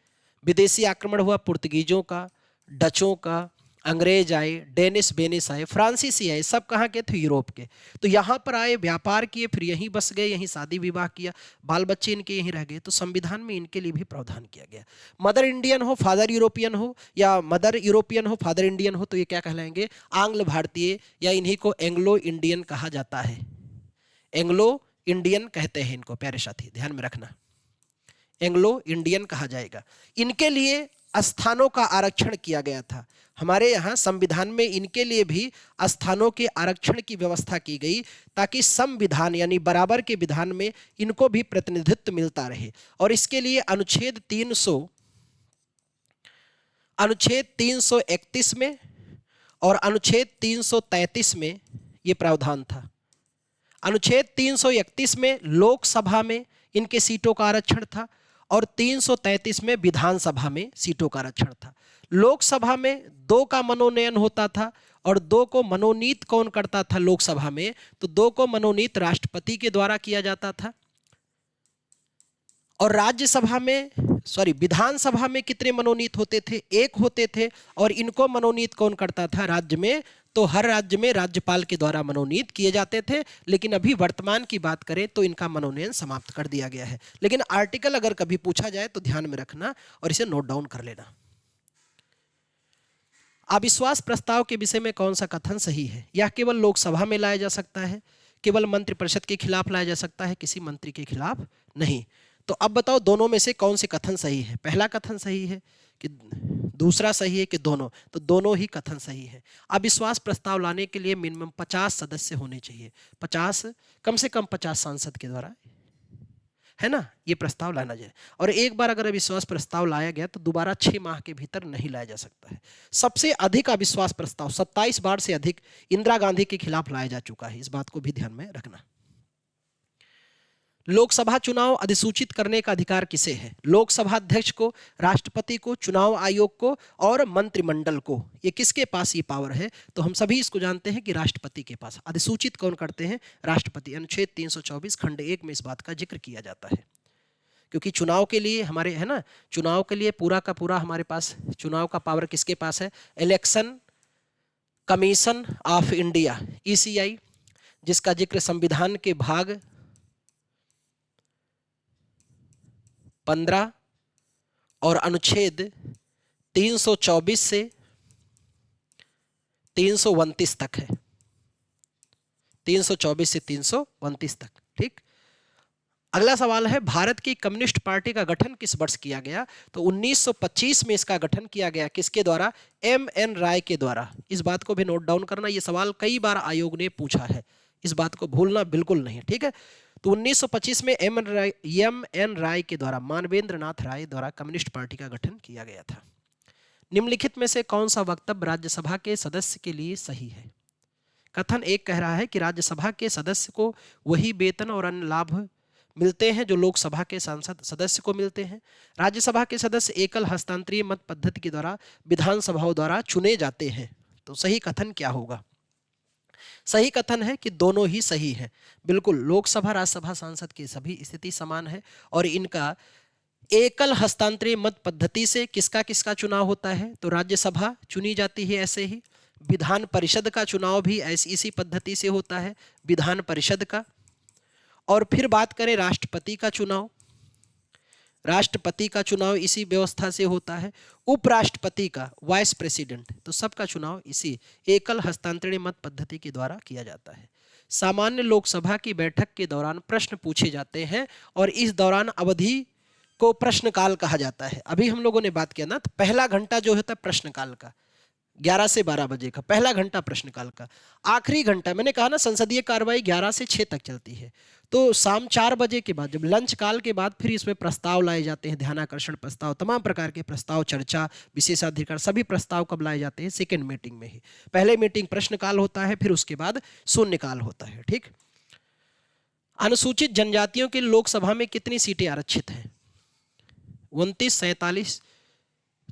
विदेशी आक्रमण हुआ, पुर्तगीजों का, डचों का, अंग्रेज आए, डेनिस बेनिस आए, फ्रांसीसी आए, सब कहाँ के थे? यूरोप के। तो यहाँ पर आए, व्यापार किए, फिर यहीं बस गए, यहीं शादी विवाह किया, बाल बच्चे इनके यहीं रह गए। तो संविधान में इनके लिए भी प्रावधान किया गया। मदर इंडियन हो, फादर यूरोपियन हो, या मदर यूरोपियन हो, फादर इंडियन हो, तो ये क्या कहलाएंगे? आंग्ल भारतीय, या इन्हीं को एंग्लो इंडियन कहा जाता है। एंग्लो इंडियन कहते हैं इनको, प्यारे साथी ध्यान में रखना, एंग्लो इंडियन कहा जाएगा। इनके लिए स्थानों का आरक्षण किया गया था। हमारे यहाँ संविधान में इनके लिए भी स्थानों के आरक्षण की व्यवस्था की गई, ताकि संविधान यानी बराबर के विधान में इनको भी प्रतिनिधित्व मिलता रहे। और इसके लिए अनुच्छेद 331 में और अनुच्छेद 333 में ये प्रावधान था। अनुच्छेद 331 में लोकसभा में इनके सीटों का आरक्षण था और 333 में विधानसभा में सीटों का आरक्षण था। लोकसभा में 2 का मनोनयन होता था और 2 को मनोनीत कौन करता था लोकसभा में? तो 2 को मनोनीत राष्ट्रपति के द्वारा किया जाता था। और राज्यसभा में विधानसभा में कितने मनोनीत होते थे? 1 होते थे। और इनको मनोनीत कौन करता था राज्य में? तो हर राज्य में राज्यपाल के द्वारा मनोनीत किए जाते थे। लेकिन अभी वर्तमान की बात करें तो इनका मनोनयन समाप्त कर दिया गया है। लेकिन आर्टिकल अगर कभी पूछा जाए तो ध्यान में रखना और इसे नोट डाउन कर लेना। अविश्वास प्रस्ताव के विषय में कौन सा कथन सही है? यह केवल लोकसभा में लाया जा सकता है, केवल मंत्रिपरिषद के खिलाफ लाया जा सकता है, किसी मंत्री के खिलाफ नहीं। तो अब बताओ दोनों में से कौन से कथन सही है? पहला कथन सही है कि दूसरा सही है कि दोनों? तो दोनों ही कथन सही है। अविश्वास प्रस्ताव लाने के लिए मिनिमम 50 सदस्य होने चाहिए। 50 कम से कम 50 सांसद के द्वारा, है ना, ये प्रस्ताव लाना जाए। और एक बार अगर अविश्वास प्रस्ताव लाया गया तो दोबारा 6 माह के भीतर नहीं लाया जा सकता है। सबसे अधिक अविश्वास प्रस्ताव 27 बार से अधिक इंदिरा गांधी के खिलाफ लाया जा चुका है। इस बात को भी ध्यान में रखना। लोकसभा चुनाव अधिसूचित करने का अधिकार किसे है? लोकसभा अध्यक्ष को, राष्ट्रपति को, चुनाव आयोग को और मंत्रिमंडल को। ये किसके पास ये पावर है? तो हम सभी इसको जानते हैं कि राष्ट्रपति के पास। अधिसूचित कौन करते हैं? राष्ट्रपति। अनुच्छेद 324 खंड 1 में इस बात का जिक्र किया जाता है। क्योंकि चुनाव के लिए हमारे, है ना, चुनाव के लिए पूरा का पूरा हमारे पास चुनाव का पावर किसके पास है? Election commission of India, ECI, जिसका जिक्र संविधान के भाग 15 और अनुच्छेद 324 से 329 तक है। 324 से 329 तक। ठीक। अगला सवाल है, भारत की कम्युनिस्ट पार्टी का गठन किस वर्ष किया गया? तो 1925 में इसका गठन किया गया। किसके द्वारा? MN राय के द्वारा। इस बात को भी नोट डाउन करना, यह सवाल कई बार आयोग ने पूछा है, इस बात को भूलना बिल्कुल नहीं। ठीक है। तो 1925 में MN राय के द्वारा, मानवेंद्र नाथ राय द्वारा कम्युनिस्ट पार्टी का गठन किया गया था। निम्नलिखित में से कौन सा वक्तव्य राज्यसभा के सदस्य के लिए सही है? कथन 1 कह रहा है कि राज्यसभा के सदस्य को वही वेतन और अन्य लाभ मिलते हैं जो लोकसभा के सांसद सदस्य को मिलते हैं। राज्यसभा के सदस्य एकल हस्तांतरीय मत पद्धति के द्वारा विधानसभाओं द्वारा चुने जाते हैं। तो सही कथन क्या होगा? सही कथन है कि दोनों ही सही है। बिल्कुल, लोकसभा राज्यसभा सांसद की सभी स्थिति समान है और इनका एकल हस्तांतरीय मत पद्धति से किसका किसका चुनाव होता है? तो राज्यसभा चुनी जाती है ऐसे ही, विधान परिषद का चुनाव भी इसी पद्धति से होता है, विधान परिषद का। और फिर बात करें राष्ट्रपति का चुनाव, राष्ट्रपति का चुनाव इसी व्यवस्था से होता है। उपराष्ट्रपति का, वाइस प्रेसिडेंट, तो सबका चुनाव इसी एकल हस्तांतरणीय मत पद्धति के द्वारा किया जाता है। सामान्य लोकसभा की बैठक के दौरान प्रश्न पूछे जाते हैं और इस दौरान अवधि को प्रश्नकाल कहा जाता है। अभी हम लोगों ने बात किया ना, तो पहला घंटा जो होता है प्रश्नकाल का, 11 से 12 बजे का पहला घंटा प्रश्नकाल का। आखिरी घंटा, मैंने कहा ना संसदीय कार्रवाई 11 से 6 तक चलती है, तो शाम 4 बजे के बाद, जब लंच काल के बाद, फिर इसमें प्रस्ताव लाए जाते हैं, ध्यानाकर्षण प्रस्ताव, तमाम प्रकार के प्रस्ताव, चर्चा, विशेषाधिकार, सभी प्रस्ताव कब लाए जाते हैं? सेकेंड मीटिंग में ही। पहले मीटिंग प्रश्नकाल होता है, फिर उसके बाद शून्यकाल होता है। ठीक। अनुसूचित जनजातियों के लोकसभा में कितनी सीटें आरक्षित हैं? 29, 47,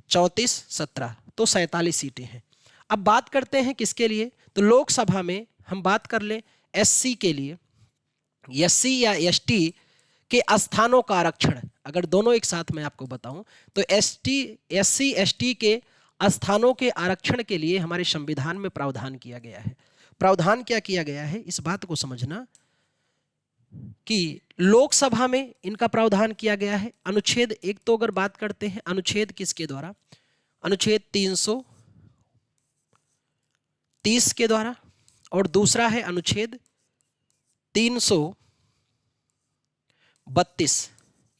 34, 17, तो 47 सीटें हैं। अब बात करते हैं किसके लिए? तो लोकसभा में हम बात कर लें एससी के लिए, एससी या एसटी के स्थानों का आरक्षण। अगर दोनों एक साथ मैं आपको बताऊं तो एससी एसटी के स्थानों के आरक्षण के लिए हमारे संविधान में प्रावधान किया गया है। प्रावधान क्या किया गया है, इस बात को समझना कि लोकसभा में इनका प्रावधान किया गया है। अनुच्छेद एक तो अगर बात करते हैं, अनुच्छेद किसके द्वारा? अनुच्छेद 330 के द्वारा, और दूसरा है अनुच्छेद 332।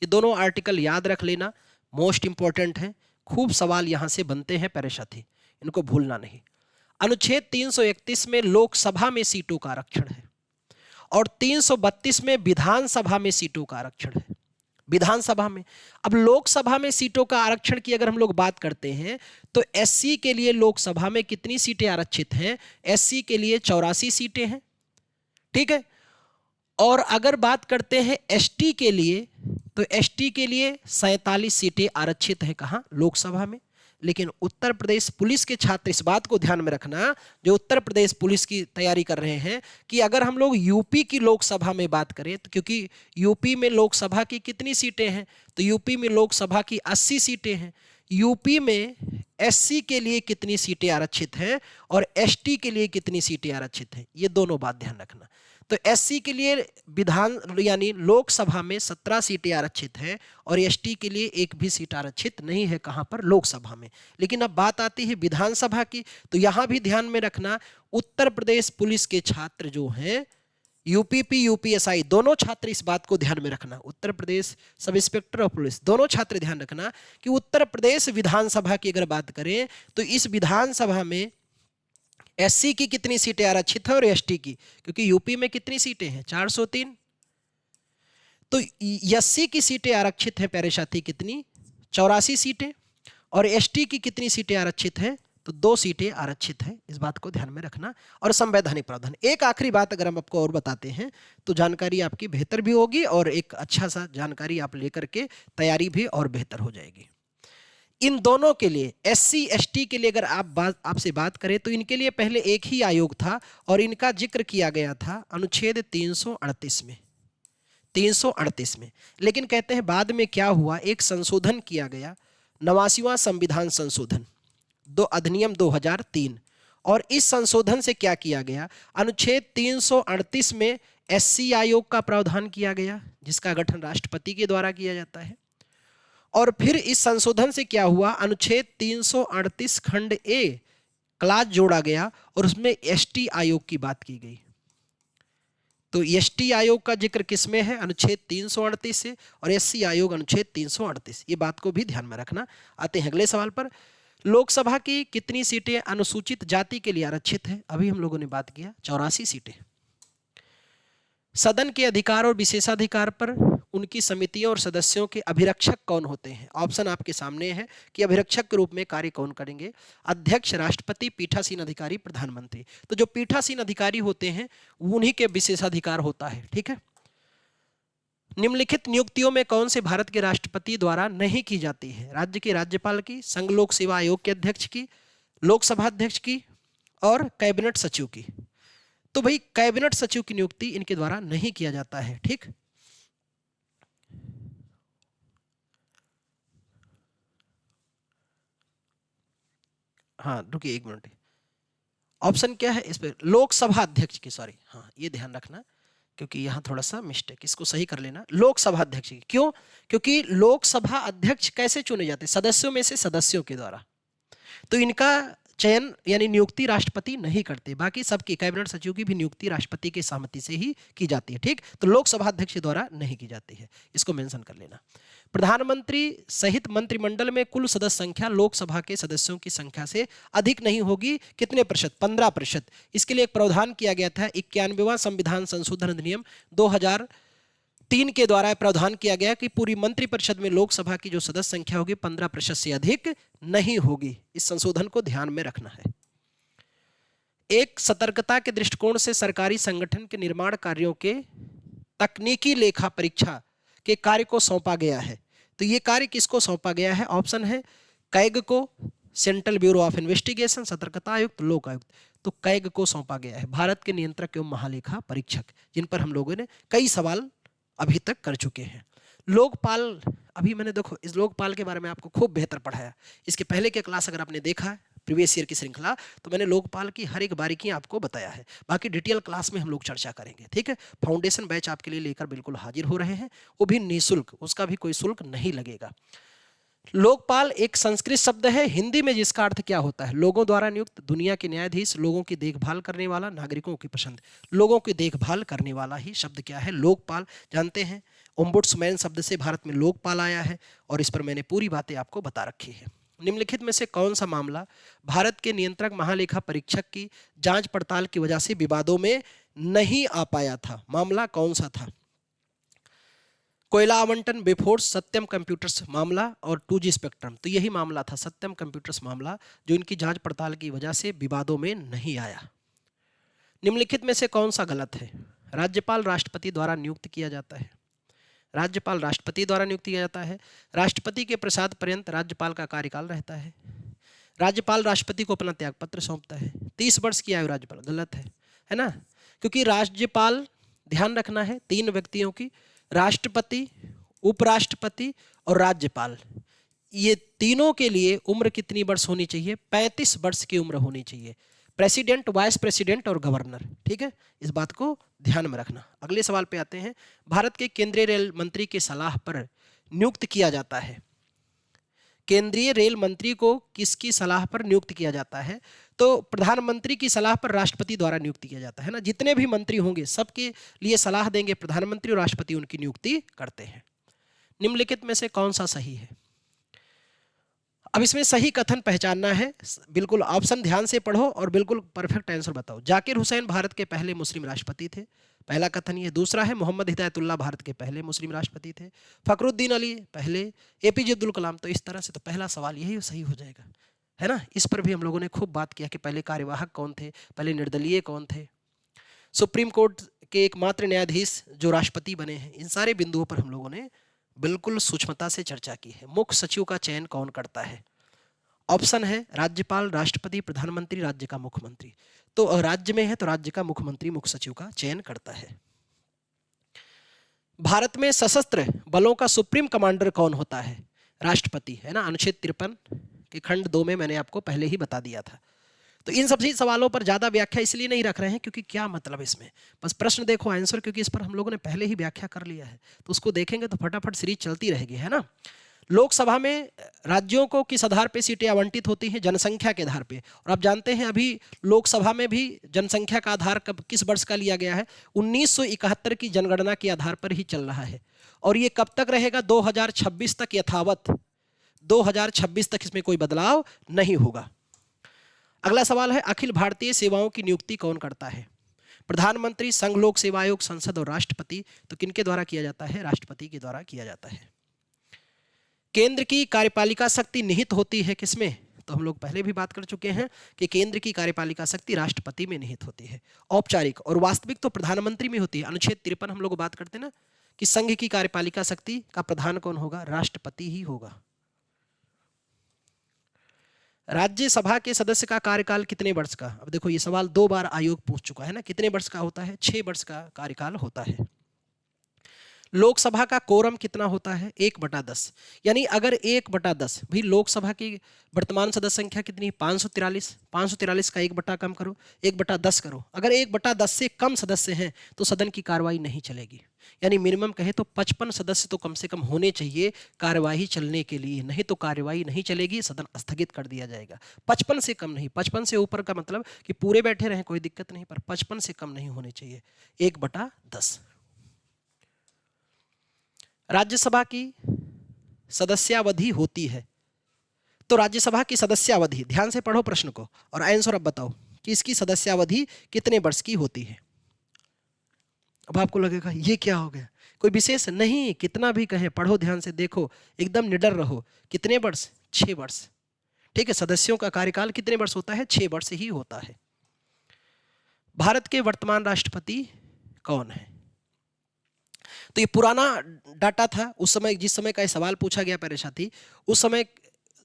ये दोनों आर्टिकल याद रख लेना, मोस्ट इंपॉर्टेंट है। खूब सवाल यहां से बनते हैं प्यारे साथी, इनको भूलना नहीं। अनुच्छेद 331 में लोकसभा में सीटों का आरक्षण है, और 332 में विधानसभा में सीटों का आरक्षण है। विधानसभा में, अब लोकसभा में सीटों का आरक्षण की अगर हम लोग बात करते हैं तो एससी के लिए लोकसभा में कितनी सीटें आरक्षित हैं? एससी के लिए 84 सीटें हैं। ठीक है। और अगर बात करते हैं एसटी के लिए, तो एसटी के लिए 47 सीटें आरक्षित हैं। कहां? लोकसभा में। लेकिन उत्तर प्रदेश पुलिस के छात्र इस बात को ध्यान में रखना, जो उत्तर प्रदेश पुलिस की तैयारी कर रहे हैं, कि अगर हम लोग यूपी की लोकसभा में बात करें तो, क्योंकि यूपी में लोकसभा की कितनी सीटें हैं? तो यूपी में लोकसभा की 80 सीटें हैं। यूपी में एससी के लिए कितनी सीटें आरक्षित हैं और एसटी के लिए कितनी सीटें आरक्षित हैं? ये दोनों बात ध्यान रखना। तो एससी के लिए विधान यानी लोकसभा में 17 सीटें आरक्षित हैं, और एसटी के लिए एक भी सीट आरक्षित नहीं है। कहां पर? लोकसभा में। लेकिन अब बात आती है विधानसभा की, तो यहां भी ध्यान में रखना, उत्तर प्रदेश पुलिस के छात्र जो हैं, यूपीपी यूपीएसआई, दोनों छात्र इस बात को ध्यान में रखना, Uttar Pradesh sub inspector of police, दोनों छात्र ध्यान रखना कि उत्तर प्रदेश विधानसभा की अगर बात करें तो इस विधानसभा में एससी की कितनी सीटें आरक्षित है और एसटी की, क्योंकि यूपी में कितनी सीटें हैं? 403। तो एससी की सीटें आरक्षित हैं प्यारे साथी, कितनी? 84 सीटें। और एसटी की कितनी सीटें आरक्षित हैं? तो 2 सीटें आरक्षित हैं। इस बात को ध्यान में रखना। और संवैधानिक प्रावधान, एक आखिरी बात अगर हम आपको और बताते हैं तो जानकारी आपकी बेहतर भी होगी, और एक अच्छा सा जानकारी आप लेकर के तैयारी भी और बेहतर हो जाएगी। इन दोनों के लिए, एससी एसटी के लिए अगर आपसे बात करें तो इनके लिए पहले एक ही आयोग था, और इनका जिक्र किया गया था अनुच्छेद 338 में, 338 में। लेकिन कहते हैं बाद में क्या हुआ, एक संशोधन किया गया, 89वां संविधान संशोधन, अधिनियम 2003। और इस संशोधन से क्या किया गया? अनुच्छेद 338 में एससी आयोग का प्रावधान किया गया, जिसका गठन राष्ट्रपति के द्वारा किया जाता है। और फिर इस संशोधन से क्या हुआ? अनुच्छेद 338 खंड ए क्लास जोड़ा गया, और उसमें एसटी आयोग की बात की गई। तो एसटी आयोग का जिक्र किसमें है? अनुच्छेद 338 से, और एससी आयोग अनुच्छेद 338। ये बात को भी ध्यान में रखना। आते हैं अगले सवाल पर। लोकसभा की कितनी सीटें अनुसूचित जाति के लिए आरक्षित है? अभी हम लोगों ने बात किया, 84 सीटें। सदन के अधिकार और विशेषाधिकार पर उनकी समितियों और सदस्यों के अभिरक्षक कौन होते हैं? ऑप्शन आपके सामने है कि अभिरक्षक के रूप में कार्य कौन करेंगे? अध्यक्ष, राष्ट्रपति, पीठासीन अधिकारी, प्रधानमंत्री। तो जो पीठासीन अधिकारी होते हैं उन्हीं के विशेषाधिकार होता है। ठीक है। निम्नलिखित नियुक्तियों में कौन से भारत के राष्ट्रपति द्वारा नहीं की जाती है? राज्य के राज्यपाल की, संघ लोक सेवा आयोग के अध्यक्ष की, लोकसभा अध्यक्ष की, और कैबिनेट सचिव की। तो भाई कैबिनेट सचिव की नियुक्ति इनके द्वारा नहीं किया जाता है। ठीक। हाँ रुकिए एक मिनट, ऑप्शन क्या है इस पे? लोकसभा अध्यक्ष की, सॉरी, हाँ ये ध्यान रखना, क्योंकि यहाँ थोड़ा सा मिस्टेक, इसको सही कर लेना। लोकसभा अध्यक्ष की, क्यों? क्योंकि लोकसभा अध्यक्ष कैसे चुने जाते हैं? सदस्यों में से सदस्यों के द्वारा। तो इनका चयन यानी नियुक्ति राष्ट्रपति नहीं करते, बाकी सबकी, कैबिनेट सचिव की भी नियुक्ति राष्ट्रपति की सहमति से ही की जाती है। ठीक। तो लोकसभा अध्यक्ष द्वारा नहीं की जाती है, इसको मेंशन कर लेना। प्रधानमंत्री सहित मंत्रिमंडल में कुल सदस्य संख्या लोकसभा के सदस्यों की संख्या से अधिक नहीं होगी। कितने प्रतिशत? 15%। इसके लिए एक प्रावधान किया गया था 91वां संविधान संशोधन अधिनियम 2000 3 के द्वारा प्रावधान किया गया कि पूरी मंत्रिपरिषद में लोकसभा की जो सदस्य संख्या होगी 15% से अधिक नहीं होगी। इस संशोधन को ध्यान में रखना है। एक सतर्कता के दृष्टिकोण से सरकारी संगठन के निर्माण कार्यों के तकनीकी लेखा परीक्षा के कार्य को सौंपा गया है। तो ये कार्य किसको सौंपा गया है? ऑप्शन है कैग को, सेंट्रल ब्यूरो ऑफ इन्वेस्टिगेशन, सतर्कता आयुक्त, लोक आयुक्त। तो कैग को सौंपा गया है, भारत के नियंत्रक एवं महालेखा परीक्षक, जिन पर हम लोगों ने कई सवाल अभी तक कर चुके हैं। लोकपाल, अभी मैंने देखो इस लोकपाल के बारे में आपको खूब बेहतर पढ़ाया। इसके पहले के क्लास अगर आपने देखा है प्रीवियस ईयर की श्रृंखला, तो मैंने लोकपाल की हर एक बारीकी आपको बताया है। बाकी डिटेल क्लास में हम लोग चर्चा करेंगे, ठीक है। फाउंडेशन बैच आपके लिए लेकर बिल्कुल हाजिर हो रहे हैं, वो भी निःशुल्क, उसका भी कोई शुल्क नहीं लगेगा। लोकपाल एक संस्कृत शब्द है, हिंदी में जिसका अर्थ क्या होता है? लोगों द्वारा नियुक्त, दुनिया के न्यायाधीश, लोगों की देखभाल करने वाला, नागरिकों की पसंद। लोगों की देखभाल करने वाला ही शब्द क्या है? लोकपाल। जानते हैं ओम्बुड्समैन शब्द से भारत में लोकपाल आया है, और इस पर मैंने पूरी बातें आपको बता रखी है। निम्नलिखित में से कौन सा मामला भारत के नियंत्रक महालेखा परीक्षक की जांच पड़ताल की वजह से विवादों में नहीं आ पाया था? मामला कौन सा था? कोयला आवंटन, बेफोर्स, सत्यम कंप्यूटर्स मामला और 2G स्पेक्ट्रम। तो यही मामला था, सत्यम कंप्यूटर्स मामला, जो इनकी जांच पड़ताल की वजह से विवादों में नहीं आया। निम्नलिखित में से कौन सा गलत है? राज्यपाल राष्ट्रपति द्वारा नियुक्त किया जाता है। राज्यपाल राष्ट्रपति द्वारा नियुक्त किया जाता है। राष्ट्रपति के प्रसाद पर्यंत राज्यपाल का कार्यकाल रहता है। राज्यपाल राष्ट्रपति को अपना त्यागपत्र सौंपता है। 30 वर्ष की आयु राज्यपाल, गलत है ना? क्योंकि राज्यपाल, ध्यान रखना है, 3 व्यक्तियों की, राष्ट्रपति, उपराष्ट्रपति और राज्यपाल, ये तीनों के लिए उम्र कितनी वर्ष होनी चाहिए? 35 वर्ष की उम्र होनी चाहिए। प्रेसिडेंट, वाइस प्रेसिडेंट और गवर्नर, ठीक है, इस बात को ध्यान में रखना। अगले सवाल पे आते हैं। भारत के केंद्रीय रेल मंत्री की सलाह पर नियुक्त किया जाता है। केंद्रीय रेल मंत्री को किसकी सलाह पर नियुक्त किया जाता है? तो प्रधानमंत्री की सलाह पर राष्ट्रपति द्वारा नियुक्त किया जाता है ना। जितने भी मंत्री होंगे सबके लिए सलाह देंगे प्रधानमंत्री, और राष्ट्रपति उनकी नियुक्ति करते हैं। निम्नलिखित में से कौन सा सही है? अब इसमें सही कथन पहचानना है, बिल्कुल ऑप्शन ध्यान से पढ़ो और बिल्कुल परफेक्ट आंसर बताओ। जाकिर हुसैन भारत के पहले मुस्लिम राष्ट्रपति थे, पहला कथन ये। दूसरा है मोहम्मद हिदायतुल्लाह भारत के पहले मुस्लिम राष्ट्रपति थे। फखरुद्दीन अली पहले। APJ अब्दुल कलाम। तो इस तरह से तो पहला सवाल यही सही हो जाएगा, है ना। इस पर भी हम लोगों ने खूब बात किया कि पहले कार्यवाहक कौन थे, पहले निर्दलीय कौन थे, सुप्रीम कोर्ट के एकमात्र न्यायाधीश जो राष्ट्रपति बने हैं, इन सारे बिंदुओं पर हम लोगों ने बिल्कुल सूक्ष्मता से चर्चा की है। मुख्य सचिव का चयन कौन करता है? ऑप्शन है राज्यपाल, राष्ट्रपति, प्रधानमंत्री, राज्य का मुख्यमंत्री। तो राज्य में है तो राज्य का मुख्यमंत्री मुख्य सचिव का चयन करता है। भारत में सशस्त्र बलों का सुप्रीम कमांडर कौन होता है? राष्ट्रपति, है ना। अनुच्छेद 53 के खंड 2 में मैंने आपको पहले ही बता दिया था। तो इन सभी सवालों पर ज्यादा व्याख्या इसलिए नहीं रख रहे हैं क्योंकि क्या मतलब इसमें, बस प्रश्न देखो, आंसर, क्योंकि इस पर हम लोगों ने पहले ही व्याख्या कर लिया है, तो उसको देखेंगे तो फटाफट सीरीज चलती रहेगी, है ना। लोकसभा में राज्यों को किस आधार पे सीटें आवंटित होती हैं? जनसंख्या के आधार पे। और आप जानते हैं अभी लोकसभा में भी जनसंख्या का आधार कब, किस वर्ष का लिया गया है? 1971 की जनगणना के आधार पर ही चल रहा है, और ये कब तक रहेगा? 2026 तक यथावत। 2026 तक इसमें कोई बदलाव नहीं होगा। अगला सवाल है, अखिल भारतीय सेवाओं की नियुक्ति कौन करता है? प्रधानमंत्री, संघ लोक सेवा आयोग, संसद और राष्ट्रपति। तो किनके द्वारा किया जाता है? राष्ट्रपति के द्वारा किया जाता है। केंद्र की कार्यपालिका शक्ति निहित होती है किसमें? तो हम लोग पहले भी बात कर चुके हैं कि केंद्र की कार्यपालिका शक्ति राष्ट्रपति में निहित होती है। औपचारिक और वास्तविक तो प्रधानमंत्री में होती है। अनुच्छेद 53 हम लोग बात करते हैं ना कि संघ की कार्यपालिका शक्ति का प्रधान कौन होगा? राष्ट्रपति ही होगा। राज्यसभा के सदस्य का कार्यकाल कितने वर्ष का? अब देखो ये सवाल 2 बार आयोग पूछ चुका है ना। कितने वर्ष का होता है? 6 वर्ष का कार्यकाल होता है। लोकसभा का कोरम कितना होता है? 1/10। यानी अगर 1/10 भी लोकसभा की वर्तमान सदस्य संख्या कितनी? 543। 543 का 1 बटा कम करो, 1/10 करो। अगर 1/10 से कम सदस्य हैं तो सदन की कार्रवाई नहीं चलेगी। यानी मिनिमम कहे तो 55 सदस्य तो कम से कम होने चाहिए कार्यवाही चलने के लिए, नहीं तो कार्यवाही नहीं चलेगी, सदन स्थगित कर दिया जाएगा। 55 से कम नहीं, 55 से ऊपर का मतलब कि पूरे बैठे रहें कोई दिक्कत नहीं, पर 55 से कम नहीं होने चाहिए। 1/10। राज्यसभा की सदस्यावधि होती है, तो राज्यसभा की सदस्यावधि, ध्यान से पढ़ो प्रश्न को और आंसर अब बताओ कि इसकी सदस्यावधि कितने वर्ष की होती है। अब आपको लगेगा ये क्या हो गया, कोई विशेष नहीं, कितना भी कहें, पढ़ो ध्यान से, देखो, एकदम निडर रहो। कितने वर्ष? 6 वर्ष। ठीक है, सदस्यों का कार्यकाल कितने वर्ष होता है? 6 वर्ष ही होता है। भारत के वर्तमान राष्ट्रपति कौन है? तो ये पुराना डाटा था, उस समय जिस समय का सवाल पूछा गया प्यारे साथी, उस समय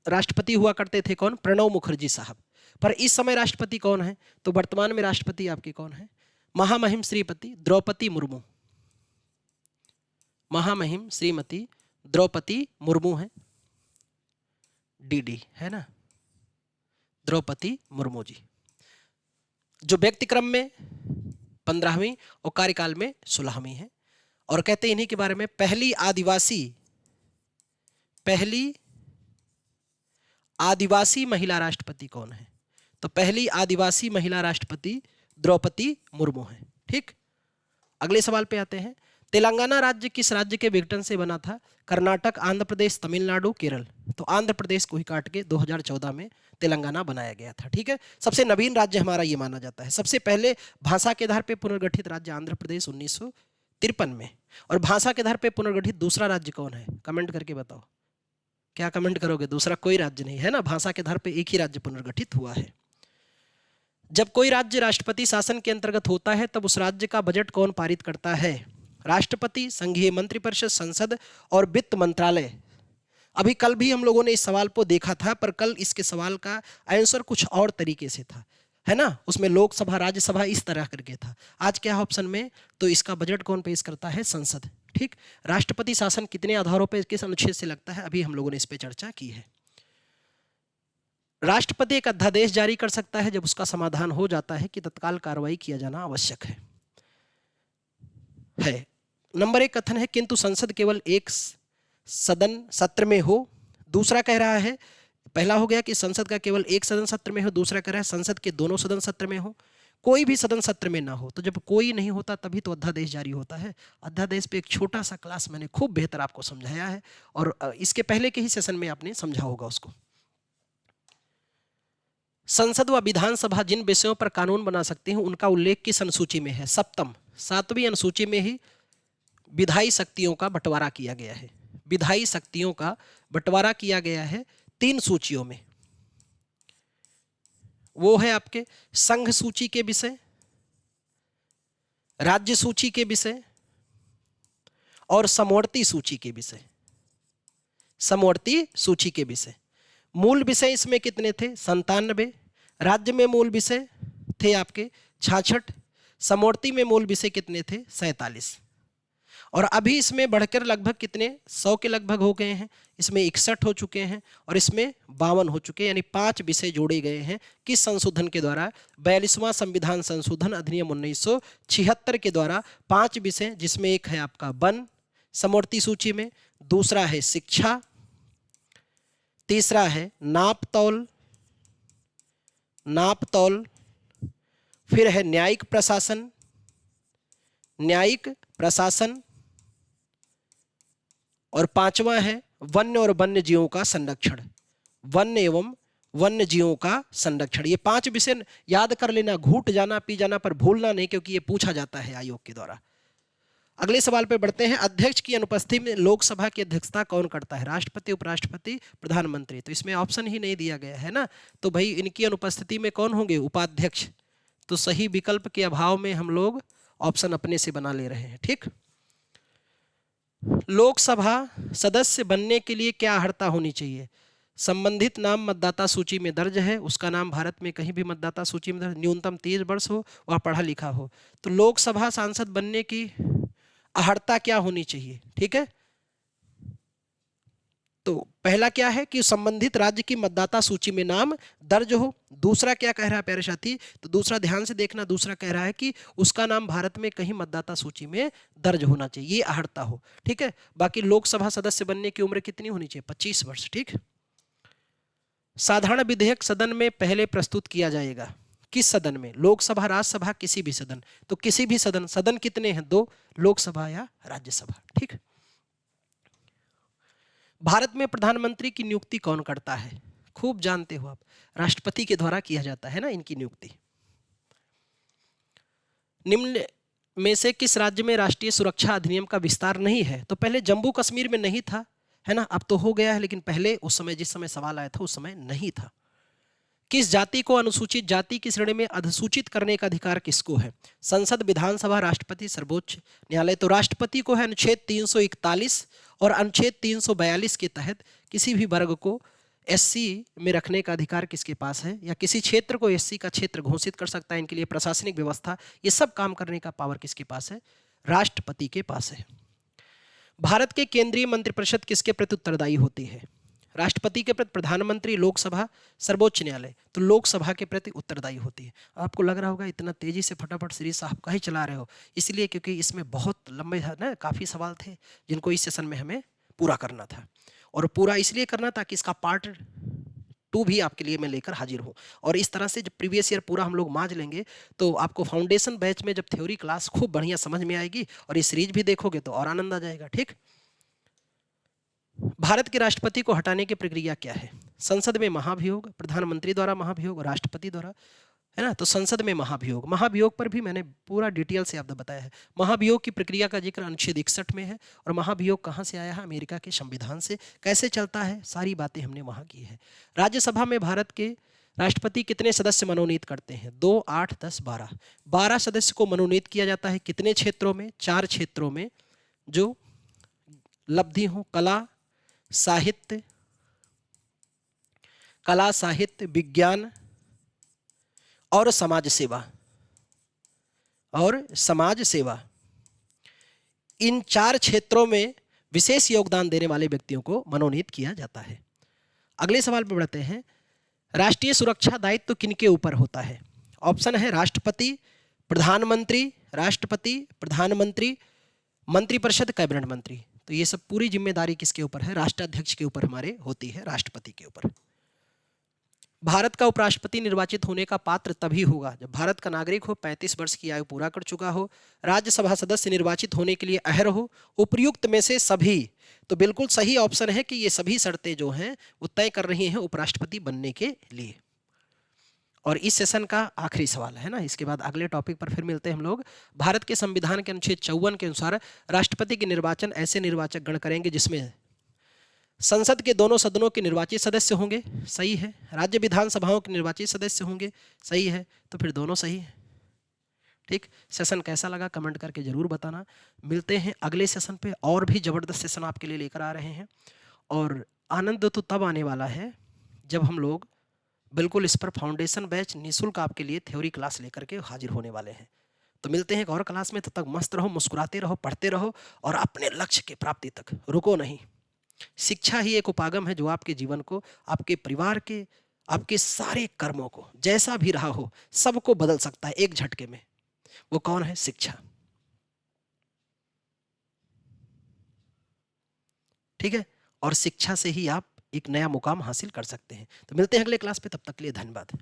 राष्ट्रपति हुआ करते थे कौन? प्रणब मुखर्जी साहब। पर इस समय राष्ट्रपति कौन है? तो वर्तमान में राष्ट्रपति आपके कौन है? महामहिम श्रीमती द्रौपदी मुर्मू। महामहिम श्रीमती द्रौपदी मुर्मू है, डीडी है ना, द्रौपदी मुर्मू जी, जो व्यक्ति क्रम में 15वीं और कार्यकाल में 16वीं है। और कहते हैं इन्हीं के बारे में, पहली आदिवासी महिला राष्ट्रपति कौन है? तो पहली आदिवासी महिला राष्ट्रपति द्रौपदी मुर्मू है। ठीक, अगले सवाल पे आते हैं। तेलंगाना राज्य किस राज्य के विघटन से बना था? कर्नाटक, आंध्र प्रदेश, तमिलनाडु, केरल। तो आंध्र प्रदेश को ही काट के 2014 में तेलंगाना बनाया गया था। ठीक है, सबसे नवीन राज्य हमारा ये माना जाता है। सबसे पहले भाषा के आधार पर पुनर्गठित राज्य आंध्र प्रदेश 1953 में। और भाषा के आधार पर पुनर्गठित दूसरा राज्य कौन है? कमेंट करके बताओ। क्या कमेंट करोगे? दूसरा कोई राज्य नहीं है ना, भाषा के आधार पर एक ही राज्य पुनर्गठित हुआ है। जब कोई राज्य राष्ट्रपति शासन के अंतर्गत होता है तब उस राज्य का बजट कौन पारित करता है? राष्ट्रपति, संघीय मंत्रिपरिषद, संसद और वित्त मंत्रालय। अभी कल भी हम लोगों ने इस सवाल को देखा था, पर कल इसके सवाल का आंसर कुछ और तरीके से था, है ना, उसमें लोकसभा राज्यसभा इस तरह करके था। आज क्या ऑप्शन में? तो इसका बजट कौन पेश करता है? संसद। ठीक, राष्ट्रपति शासन कितने आधारों पर किस अनुच्छेद से लगता है? अभी हम लोगों ने इस पर चर्चा की है। राष्ट्रपति एक अध्यादेश जारी कर सकता है जब उसका समाधान हो जाता है कि तत्काल कार्रवाई किया जाना आवश्यक है। नंबर 1 कथन है, किंतु संसद केवल एक सदन सत्र में हो। दूसरा कह रहा है, पहला हो गया कि संसद का केवल एक सदन सत्र में हो, दूसरा कह रहा है संसद के दोनों सदन सत्र में हो, कोई भी सदन सत्र में ना हो। तो जब कोई नहीं होता तभी तो अध्यादेश जारी होता है। अध्यादेश पे एक छोटा सा क्लास मैंने खूब बेहतर आपको समझाया है, और इसके पहले के ही सेशन में आपने समझा होगा उसको। संसद व विधानसभा जिन विषयों पर कानून बना सकते हैं उनका उल्लेख किस अनुसूची में है? सप्तम, 7वीं अनुसूची में ही विधायी शक्तियों का बंटवारा किया गया है। विधायी शक्तियों का बंटवारा किया गया है 3 सूचियों में। वो है आपके संघ सूची के विषय, राज्य सूची के विषय और समवर्ती सूची के विषय। समवर्ती सूची के विषय, मूल विषय इसमें कितने थे? 97। राज्य में मूल विषय थे आपके 66। समवर्ती में मूल विषय कितने थे? 47। और अभी इसमें बढ़कर लगभग कितने? 100 के लगभग हो गए हैं। इसमें 61 हो चुके हैं और इसमें 52 हो चुके हैं, यानी 5 विषय जोड़े गए हैं। किस संशोधन के द्वारा? 42वां संविधान संशोधन अधिनियम 1976 के द्वारा 5 विषय, जिसमें एक है आपका वन समवर्ती सूची में, दूसरा है शिक्षा, तीसरा है नाप तौल, फिर है न्यायिक प्रशासन, और 5वां है वन्य और वन्य जीवों का संरक्षण, वन्य एवं वन्य जीवों का संरक्षण। ये 5 विषय याद कर लेना, घूट जाना पी जाना पर भूलना नहीं, क्योंकि ये पूछा जाता है आयोग के द्वारा। अगले सवाल पे बढ़ते हैं। अध्यक्ष की अनुपस्थिति में लोकसभा की अध्यक्षता कौन करता है? राष्ट्रपति, उपराष्ट्रपति, प्रधानमंत्री। तो इसमें ऑप्शन ही नहीं दिया गया है ना, तो भाई इनकी अनुपस्थिति में कौन होंगे? उपाध्यक्ष। तो सही विकल्प के अभाव में हम लोग ऑप्शन अपने से बना ले रहे हैं। ठीक, लोकसभा सदस्य बनने के लिए क्या अर्हता होनी चाहिए? संबंधित नाम मतदाता सूची में दर्ज है, उसका नाम भारत में कहीं भी मतदाता सूची में दर्ज, न्यूनतम 30 वर्ष हो, वह पढ़ा लिखा हो। तो लोकसभा सांसद बनने की अर्हता क्या होनी चाहिए? ठीक है, तो पहला क्या है कि संबंधित राज्य की मतदाता सूची में नाम दर्ज हो। दूसरा क्या कह रहा है प्यारे साथी? तो दूसरा ध्यान से देखना, दूसरा कह रहा है कि उसका नाम भारत में कहीं मतदाता सूची में दर्ज होना चाहिए, ये अर्हता हो। ठीक है, बाकी लोकसभा सदस्य बनने की उम्र कितनी होनी चाहिए? 25 वर्ष। ठीक, साधारण विधेयक सदन में पहले प्रस्तुत किया जाएगा। किस सदन में? लोकसभा, राज्यसभा, किसी भी सदन। तो किसी भी सदन। सदन कितने हैं? 2, लोकसभा या राज्यसभा। ठीक, भारत में प्रधानमंत्री की नियुक्ति कौन करता है? खूब जानते हो आप, राष्ट्रपति के द्वारा किया जाता है ना इनकी नियुक्ति। में से किस राज्य में राष्ट्रीय सुरक्षा अधिनियम का विस्तार नहीं है? तो पहले जम्मू कश्मीर में नहीं था, है ना, अब तो हो गया है, लेकिन पहले उस समय जिस समय सवाल आया था उस समय नहीं था। किस जाति को अनुसूचित जाति की श्रेणी में अधिसूचित करने का अधिकार किसको है? संसद, विधानसभा, राष्ट्रपति, सर्वोच्च न्यायालय। तो राष्ट्रपति को है अनुच्छेद 341 और अनुच्छेद 342 के तहत किसी भी वर्ग को एससी में रखने का अधिकार किसके पास है, या किसी क्षेत्र को एससी का क्षेत्र घोषित कर सकता है, इनके लिए प्रशासनिक व्यवस्था, ये सब काम करने का पावर किसके पास है? राष्ट्रपति के पास है। भारत के केंद्रीय मंत्रिपरिषद किसके प्रति उत्तरदायी होती है? राष्ट्रपति के प्रति, प्रधानमंत्री, लोकसभा, सर्वोच्च न्यायालय। तो लोकसभा के प्रति उत्तरदायी होती है। आपको लग रहा होगा इतना तेजी से फटाफट सीरीज साहब का ही चला रहे हो, इसलिए क्योंकि इसमें बहुत लंबे ना काफ़ी सवाल थे जिनको इस सेशन में हमें पूरा करना था, और पूरा इसलिए करना ताकि इसका पार्ट 2 भी आपके लिए मैं लेकर हाजिर हूँ। और इस तरह से जब प्रीवियस ईयर पूरा हम लोग मांझ लेंगे तो आपको फाउंडेशन बैच में जब थ्योरी क्लास खूब बढ़िया समझ में आएगी, और ये सीरीज भी देखोगे तो और आनंद आ जाएगा। ठीक। भारत के राष्ट्रपति को हटाने की प्रक्रिया क्या है? संसद में महाभियोग, प्रधानमंत्री द्वारा महाभियोग, राष्ट्रपति द्वारा, है ना। तो संसद में महाभियोग, महाभियोग पर भी मैंने पूरा डिटेल से आपको बताया है। महाभियोग की प्रक्रिया का जिक्र अनुच्छेद 61 में है, और महाभियोग कहाँ से आया है? अमेरिका के संविधान से। कैसे चलता है, सारी बातें हमने वहाँ की है। राज्यसभा में भारत के राष्ट्रपति कितने सदस्य मनोनीत करते हैं? 2, 8, 10, 12। 12 सदस्य को मनोनीत किया जाता है। कितने क्षेत्रों में? 4 क्षेत्रों में, जो लब्धि हो, कला साहित्य, विज्ञान और समाज सेवा। इन 4 क्षेत्रों में विशेष योगदान देने वाले व्यक्तियों को मनोनीत किया जाता है। अगले सवाल पर बढ़ते हैं। राष्ट्रीय सुरक्षा दायित्व किनके ऊपर होता है? ऑप्शन है राष्ट्रपति, प्रधानमंत्री, मंत्रिपरिषद, कैबिनेट मंत्री। तो ये सब पूरी जिम्मेदारी किसके ऊपर है? राष्ट्राध्यक्ष के ऊपर हमारे होती है, राष्ट्रपति के ऊपर। भारत का उपराष्ट्रपति निर्वाचित होने का पात्र तभी होगा जब भारत का नागरिक हो, 35 वर्ष की आयु पूरा कर चुका हो, राज्यसभा सदस्य निर्वाचित होने के लिए अहर हो, उपयुक्त में से सभी। तो बिल्कुल सही ऑप्शन है कि ये सभी शर्तें जो हैं वो तय कर रही हैं उपराष्ट्रपति बनने के लिए। और इस सेशन का आखिरी सवाल है ना, इसके बाद अगले टॉपिक पर फिर मिलते हैं हम लोग। भारत के संविधान के अनुच्छेद 54 के अनुसार राष्ट्रपति के निर्वाचन ऐसे निर्वाचक गण करेंगे जिसमें संसद के दोनों सदनों के निर्वाचित सदस्य होंगे, सही है। राज्य विधानसभाओं के निर्वाचित सदस्य होंगे, सही है। तो फिर दोनों सही है। ठीक। सेशन कैसा लगा कमेंट करके जरूर बताना। मिलते हैं अगले सेशन पे, और भी जबरदस्त सेशन आपके लिए लेकर आ रहे हैं। और आनंद तो तब आने वाला है जब हम लोग बिल्कुल इस पर फाउंडेशन बैच निःशुल्क आपके लिए थ्योरी क्लास लेकर के हाजिर होने वाले हैं। तो मिलते हैं एक और क्लास में। तब तक मस्त रहो, मुस्कुराते रहो, पढ़ते रहो, और अपने लक्ष्य के प्राप्ति तक रुको नहीं। शिक्षा ही एक उपागम है जो आपके जीवन को, आपके परिवार के, आपके सारे कर्मों को, जैसा भी रहा हो, सबको बदल सकता है एक झटके में। वो कौन है? शिक्षा। ठीक है। और शिक्षा से ही आप एक नया मुकाम हासिल कर सकते हैं। तो मिलते हैं अगले क्लास पे, तब तक के लिए धन्यवाद।